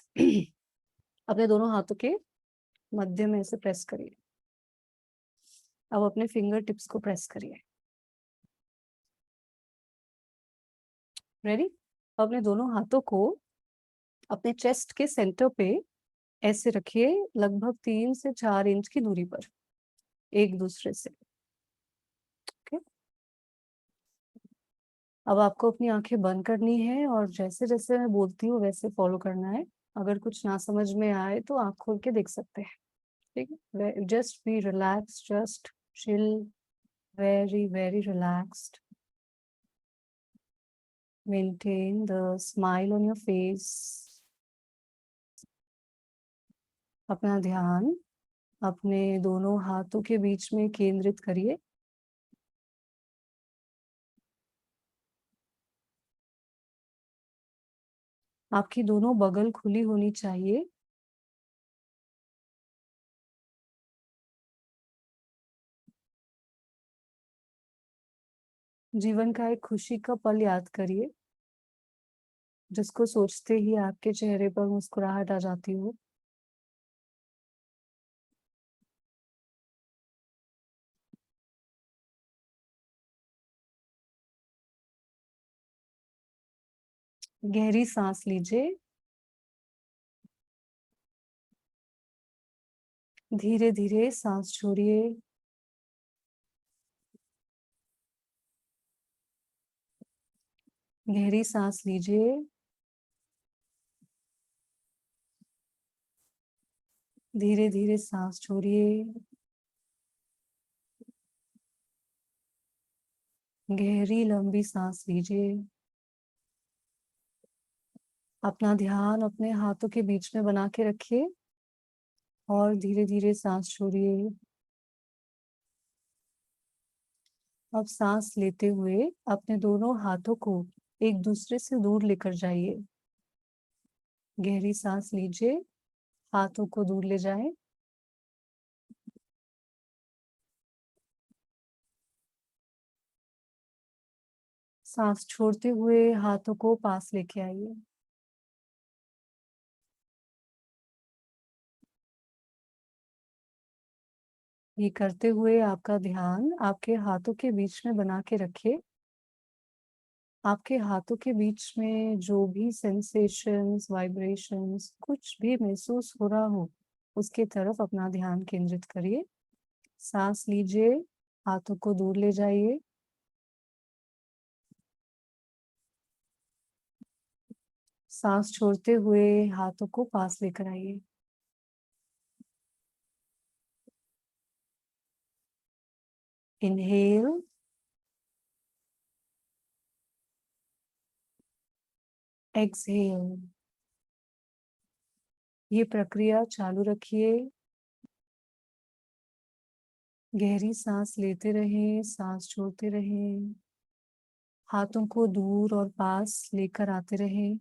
Speaker 2: अपने दोनों हाथों के मध्य में ऐसे प्रेस करिए। अब अपने फिंगर टिप्स को प्रेस करिए। रेडी? अपने दोनों हाथों को अपने चेस्ट के सेंटर पे ऐसे रखिए, लगभग 3 से 4 इंच की दूरी पर एक दूसरे से। ओके, अब आपको अपनी आंखें बंद करनी है और जैसे जैसे मैं बोलती हूँ वैसे फॉलो करना है। अगर कुछ ना समझ में आए तो आंख खोल के देख सकते हैं। ठीक है, just be relax, just chill, very very relaxed. Maintain the smile on your face. अपना ध्यान अपने दोनों हाथों के बीच में केंद्रित करिए। आपकी दोनों बगल खुली होनी चाहिए। जीवन का एक खुशी का पल याद करिए, जिसको सोचते ही आपके चेहरे पर मुस्कुराहट आ जाती हो। गहरी सांस लीजिए। धीरे धीरे सांस छोड़िए। गहरी सांस लीजिए। धीरे धीरे सांस छोड़िए। गहरी लंबी सांस लीजिए। अपना ध्यान अपने हाथों के बीच में बना के रखिए और धीरे धीरे सांस छोड़िए। अब सांस लेते हुए अपने दोनों हाथों को एक दूसरे से दूर लेकर जाइए। गहरी सांस लीजिए, हाथों को दूर ले जाएं। सांस छोड़ते हुए हाथों को पास लेके आइए। ये करते हुए आपका ध्यान आपके हाथों के बीच में बना के रखिए। आपके हाथों के बीच में जो भी सेंसेशंस, वाइब्रेशंस, कुछ भी महसूस हो रहा हो, उसके तरफ अपना ध्यान केंद्रित करिए। सांस लीजिए, हाथों को दूर ले जाइए। सांस छोड़ते हुए हाथों को पास लेकर आइए। Inhale, exhale. ये प्रक्रिया चालू रखिए। गहरी सांस लेते रहें, सांस छोड़ते रहें। हाथों को दूर और पास लेकर आते रहें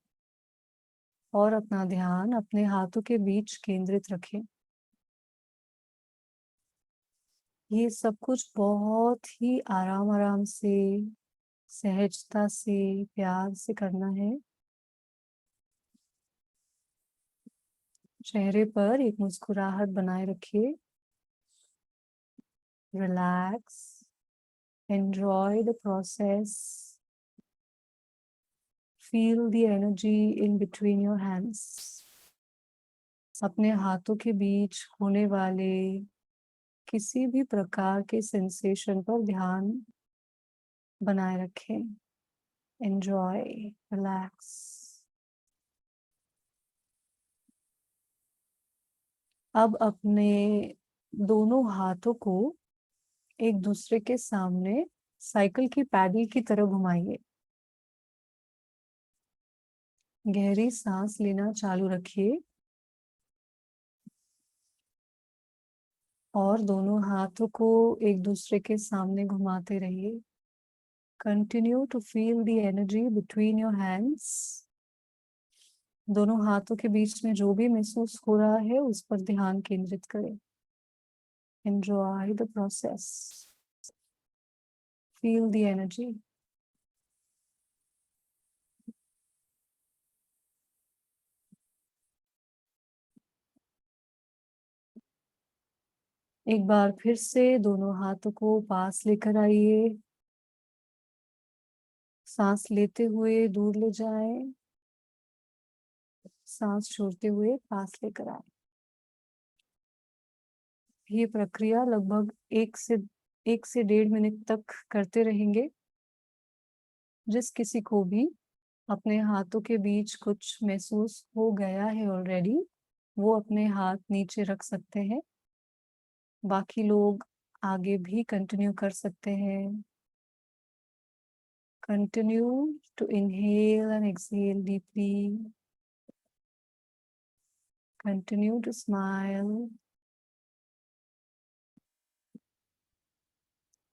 Speaker 2: और अपना ध्यान अपने हाथों के बीच केंद्रित रखें। ये सब कुछ बहुत ही आराम आराम से, सहजता से, प्यार से करना है। चेहरे पर एक मुस्कुराहट बनाए रखिए। Relax, enjoy the process, feel the energy in between your hands। अपने हाथों के बीच होने वाले किसी भी प्रकार के सेंसेशन पर ध्यान बनाए रखें। enjoy, relax। अब अपने दोनों हाथों को एक दूसरे के सामने साइकिल की पैडल की तरह घुमाइए। गहरी सांस लेना चालू रखिए। और दोनों हाथों को एक दूसरे के सामने घुमाते रहिए। Continue to feel the energy between your hands. दोनों हाथों के बीच में जो भी महसूस हो रहा है उस पर ध्यान केंद्रित करें। Enjoy the process, feel the energy. एक बार फिर से दोनों हाथों को पास लेकर आइए। सांस लेते हुए दूर ले जाएं, सांस छोड़ते हुए पास लेकर आए। ये प्रक्रिया लगभग 1 से 1.5 मिनट तक करते रहेंगे। जिस किसी को भी अपने हाथों के बीच कुछ महसूस हो गया है ऑलरेडी, वो अपने हाथ नीचे रख सकते हैं। बाकी लोग आगे भी कंटिन्यू कर सकते हैं। Continue to inhale and exhale deeply. Continue to smile.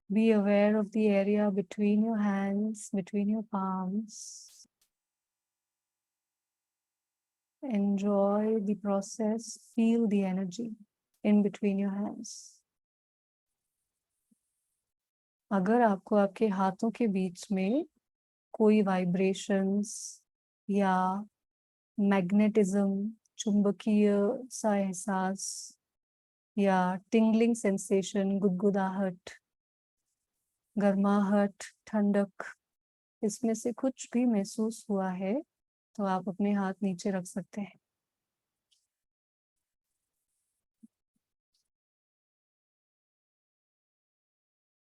Speaker 2: Be aware of the area between your hands, between your palms. Enjoy the process. Feel the energy in between your hands. अगर आपको आपके हाथों के बीच में कोई वाइब्रेशंस या magnetism, चुंबकीय सा एहसास या टिंगलिंग सेंसेशन, गुदगुदाहट, गर्माहट, ठंडक, इसमें से कुछ भी महसूस हुआ है तो आप अपने हाथ नीचे रख सकते हैं।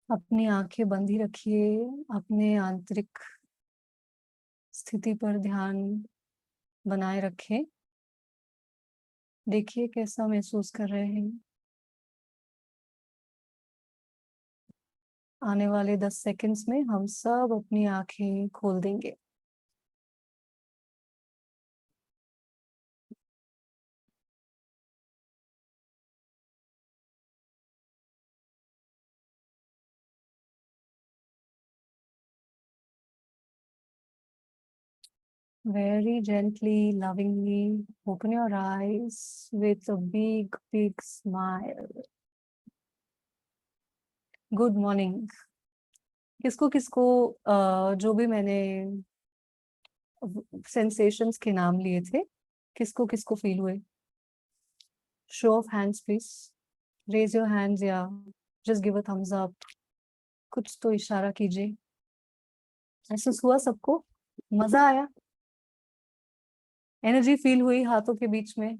Speaker 2: अपनी आंखें बंद ही रखिए। अपने आंतरिक स्थिति पर ध्यान बनाए रखें। देखिए कैसा महसूस कर रहे हैं। आने वाले 10 सेकंड्स में हम सब अपनी आंखें खोल देंगे। Very gently, lovingly open your eyes with a big, big smile. Good morning. किसको किसको जो भी मैंने सेंसेशंस के नाम लिए थे, किसको किसको फील हुए? Show of hands please. Raise your hands या just give a thumbs up. कुछ तो इशारा कीजिए। महसूस हुआ सबको? मजा आया? एनर्जी फील हुई हाथों के बीच में,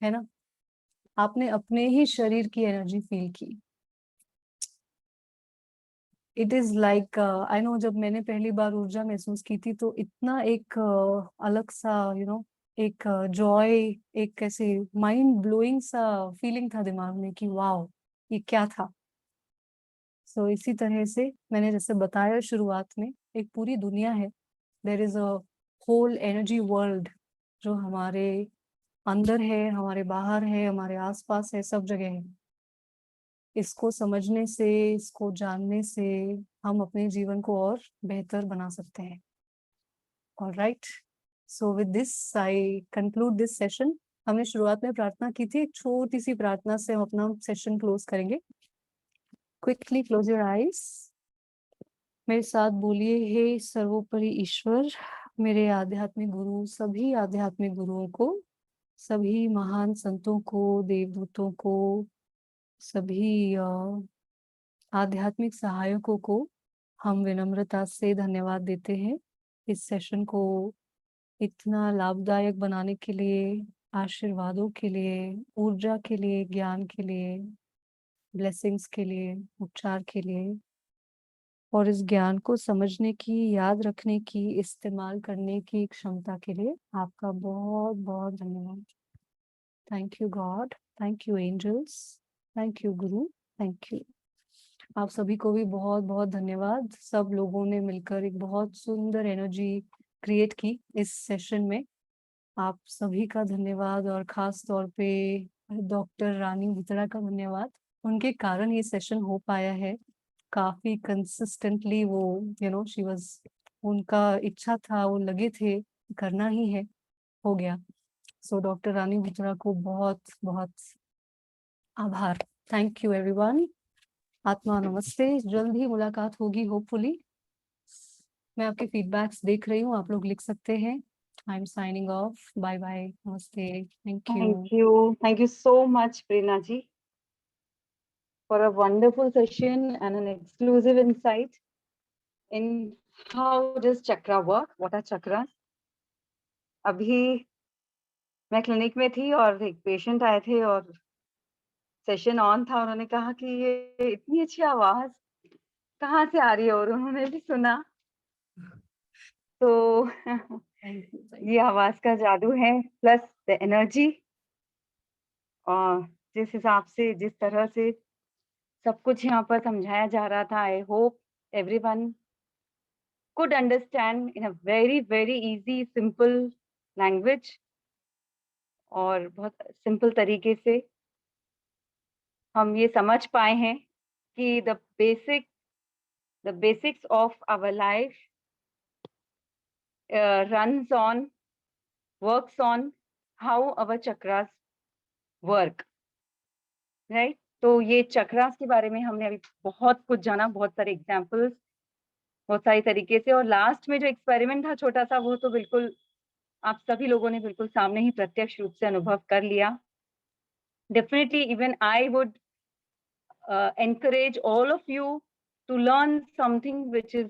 Speaker 2: है ना? आपने अपने ही शरीर की एनर्जी फील की। It is like I know, जब मैंने पहली बार ऊर्जा महसूस की थी तो इतना एक अलग सा एक जॉय, एक कैसे माइंड ब्लोइंग सा फीलिंग था दिमाग में कि वाओ ये क्या था। सो इसी तरह से मैंने जैसे बताया शुरुआत में, एक पूरी दुनिया है। There is a whole energy world जो हमारे अंदर है, हमारे बाहर है, हमारे आसपास है, सब जगह है। इसको समझने से, इसको जानने से हम अपने जीवन को और बेहतर बना सकते हैं। Alright, so with this I conclude this session. हमने शुरुआत में प्रार्थना की थी, एक छोटी सी प्रार्थना से हम अपना सेशन क्लोज करेंगे। Quickly close your eyes. मेरे साथ बोलिए, हे सर्वोपरि ईश्वर, मेरे आध्यात्मिक गुरु, सभी आध्यात्मिक गुरुओं को, सभी महान संतों को, देवदूतों को, सभी आध्यात्मिक सहायकों को हम विनम्रता से धन्यवाद देते हैं। इस सेशन को इतना लाभदायक बनाने के लिए, आशीर्वादों के लिए, ऊर्जा के लिए, ज्ञान के लिए, ब्लेसिंग्स के लिए, उपचार के लिए, और इस ज्ञान को समझने की, याद रखने की, इस्तेमाल करने की क्षमता के लिए आपका बहुत बहुत धन्यवाद। Thank you God, thank you angels, thank you guru, thank you. आप सभी को भी बहुत बहुत धन्यवाद। सब लोगों ने मिलकर एक बहुत सुंदर एनर्जी क्रिएट की इस सेशन में। आप सभी का धन्यवाद, और खास तौर पे डॉक्टर रानी भुतड़ा का धन्यवाद। उनके कारण ये सेशन हो पाया है। काफी कंसिस्टेंटली वो शी वाज, उनका इच्छा था, वो लगे थे, करना ही है, हो गया। सो डॉक्टर रानी भुतड़ा को बहुत बहुत आभार। Thank you everyone. आत्मा नमस्ते। जल्द ही मुलाकात होगी होपफुली। मैं आपके फीडबैक्स देख रही हूँ, आप लोग लिख सकते हैं। I am signing off. Bye bye, नमस्ते, thank you.
Speaker 1: Thank you so much, Prerna ji, for a wonderful session and an exclusive insight in how does chakra work, what are chakras. अभी मैं क्लिनिक में थी और एक patient आए थे और सेशन ऑन था। उन्होंने कहा कि ये इतनी अच्छी आवाज कहाँ से आ रही है, और उन्होंने भी सुना। तो ये आवाज का जादू है, प्लस द एनर्जी, और जिस हिसाब से, जिस तरह से सब कुछ यहाँ पर समझाया जा रहा था, I hope everyone could understand in a very easy simple language, और बहुत सिंपल तरीके से हम ये समझ पाए हैं कि the basics of our life works on how our chakras work, right? तो ये चक्रास के बारे में हमने अभी बहुत कुछ जाना, बहुत सारे एग्जाम्पल्स, बहुत सारी तरीके से, और लास्ट में जो एक्सपेरिमेंट था छोटा सा, वो तो बिल्कुल आप सभी लोगों ने बिल्कुल सामने ही प्रत्यक्ष रूप से अनुभव कर लिया। Definitely, even I would encourage all of you to learn something which is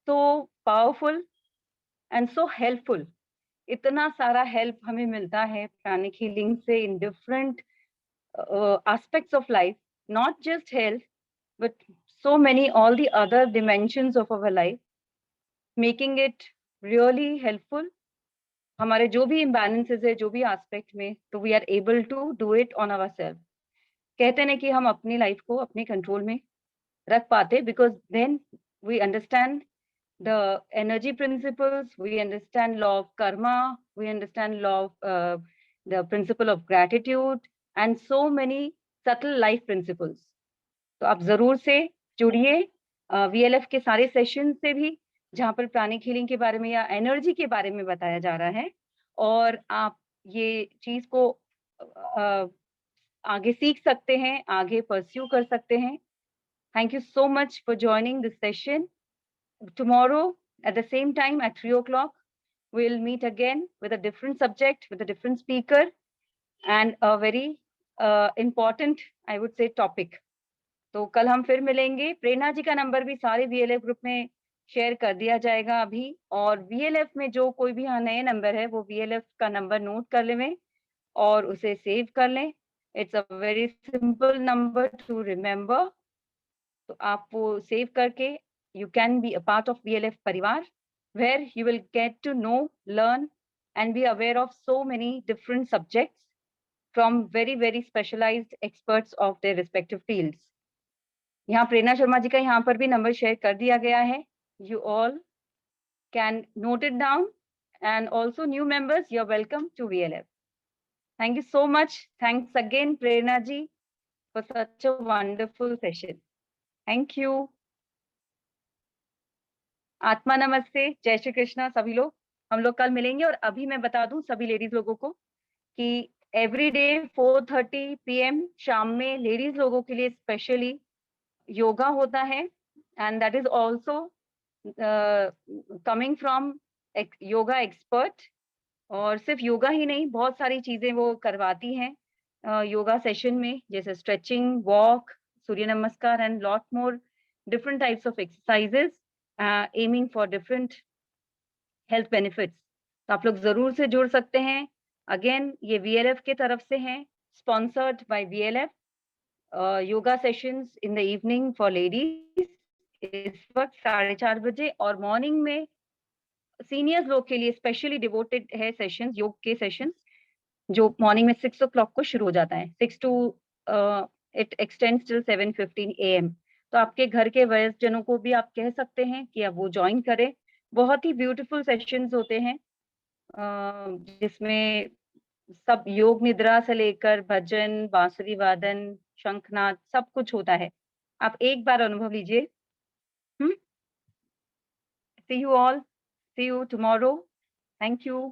Speaker 1: so powerful and so helpful. इतना सारा हेल्प हमें मिलता है प्राणिक हीलिंग से in different aspects of life, not just health, but so many all the other dimensions of our life, making it really helpful. हमारे जो भी imbalances है, जो भी aspect में, तो we are able to do it on ourselves. कहते हैं कि हम अपनी लाइफ को अपने कंट्रोल में रख पाते, because then we understand the energy principles, we understand law of karma, we understand law of the principle of gratitude, and so many subtle life principles. तो आप जरूर से जुड़िए VLF के सारे सेशन से भी, जहाँ पर प्राणिक हीलिंग के बारे में या एनर्जी के बारे में बताया जा रहा है, और आप ये चीज को आगे सीख सकते हैं, आगे परस्यू कर सकते हैं। Thank you so much for joining this session. Tomorrow at the same time at 3 o'clock, we'll meet again with a different subject, with a different speaker, and a very important, I would say, topic. तो कल हम फिर मिलेंगे। प्रेरणा जी का number भी सारे VLF group में share कर दिया जाएगा अभी, और VLF में जो कोई भी यहाँ नए नंबर है, वो VLF का नंबर नोट कर लें और उसे सेव कर लें। It's a very simple number two remember. तो आप वो सेव करके you can be a part of VLF परिवार, where you will get to know, learn, and be aware of so many different subjects from very specialized experts of their respective fields. यहाँ प्रेरणा शर्मा जी का यहाँ पर भी number share कर दिया गया है। You all can note it down, and also new members, you're welcome to VLF. Thank you so much. Thanks again, Prerna ji, for such a wonderful session. Thank you. आत्मा नमस्ते, जय श्री कृष्णा सभी लोग। हम लोग कल मिलेंगे, और अभी मैं बता दूं सभी लेडीज लोगों को कि एवरी डे 4:30 PM शाम में लेडीज लोगों के लिए स्पेशली योगा होता है, and that is also coming from yoga expert. और सिर्फ योगा ही नहीं, बहुत सारी चीजें वो करवाती हैं योगा सेशन में, जैसे स्ट्रेचिंग, वॉक, सूर्य नमस्कार, and lot more different types of exercises aiming for different health benefits. तो आप लोग जरूर से जुड़ सकते हैं। अगेन ये VLF के तरफ से है, sponsored by VLF. Yoga sessions in the evening for ladies इस वक्त 4:30 बजे, और मॉर्निंग में सीनियर्स लोग के लिए स्पेशली डिवोटेड है सेशंस, योग के सेशंस, जो मॉर्निंग में 6 o'clock को शुरू हो जाता है। 6 to it extends till 7:15 AM. तो आपके घर के वयस्कजनों को भी आप कह सकते हैं कि अब वो ज्वाइन करें। बहुत ही ब्यूटीफुल सेशंस होते हैं जिसमें सब योग निद्रा से लेकर भजन, बांसुरी वादन, शंखनाद सब कुछ होता है। आप एक बार अनुभव लीजिए। See you all. See you tomorrow. Thank you.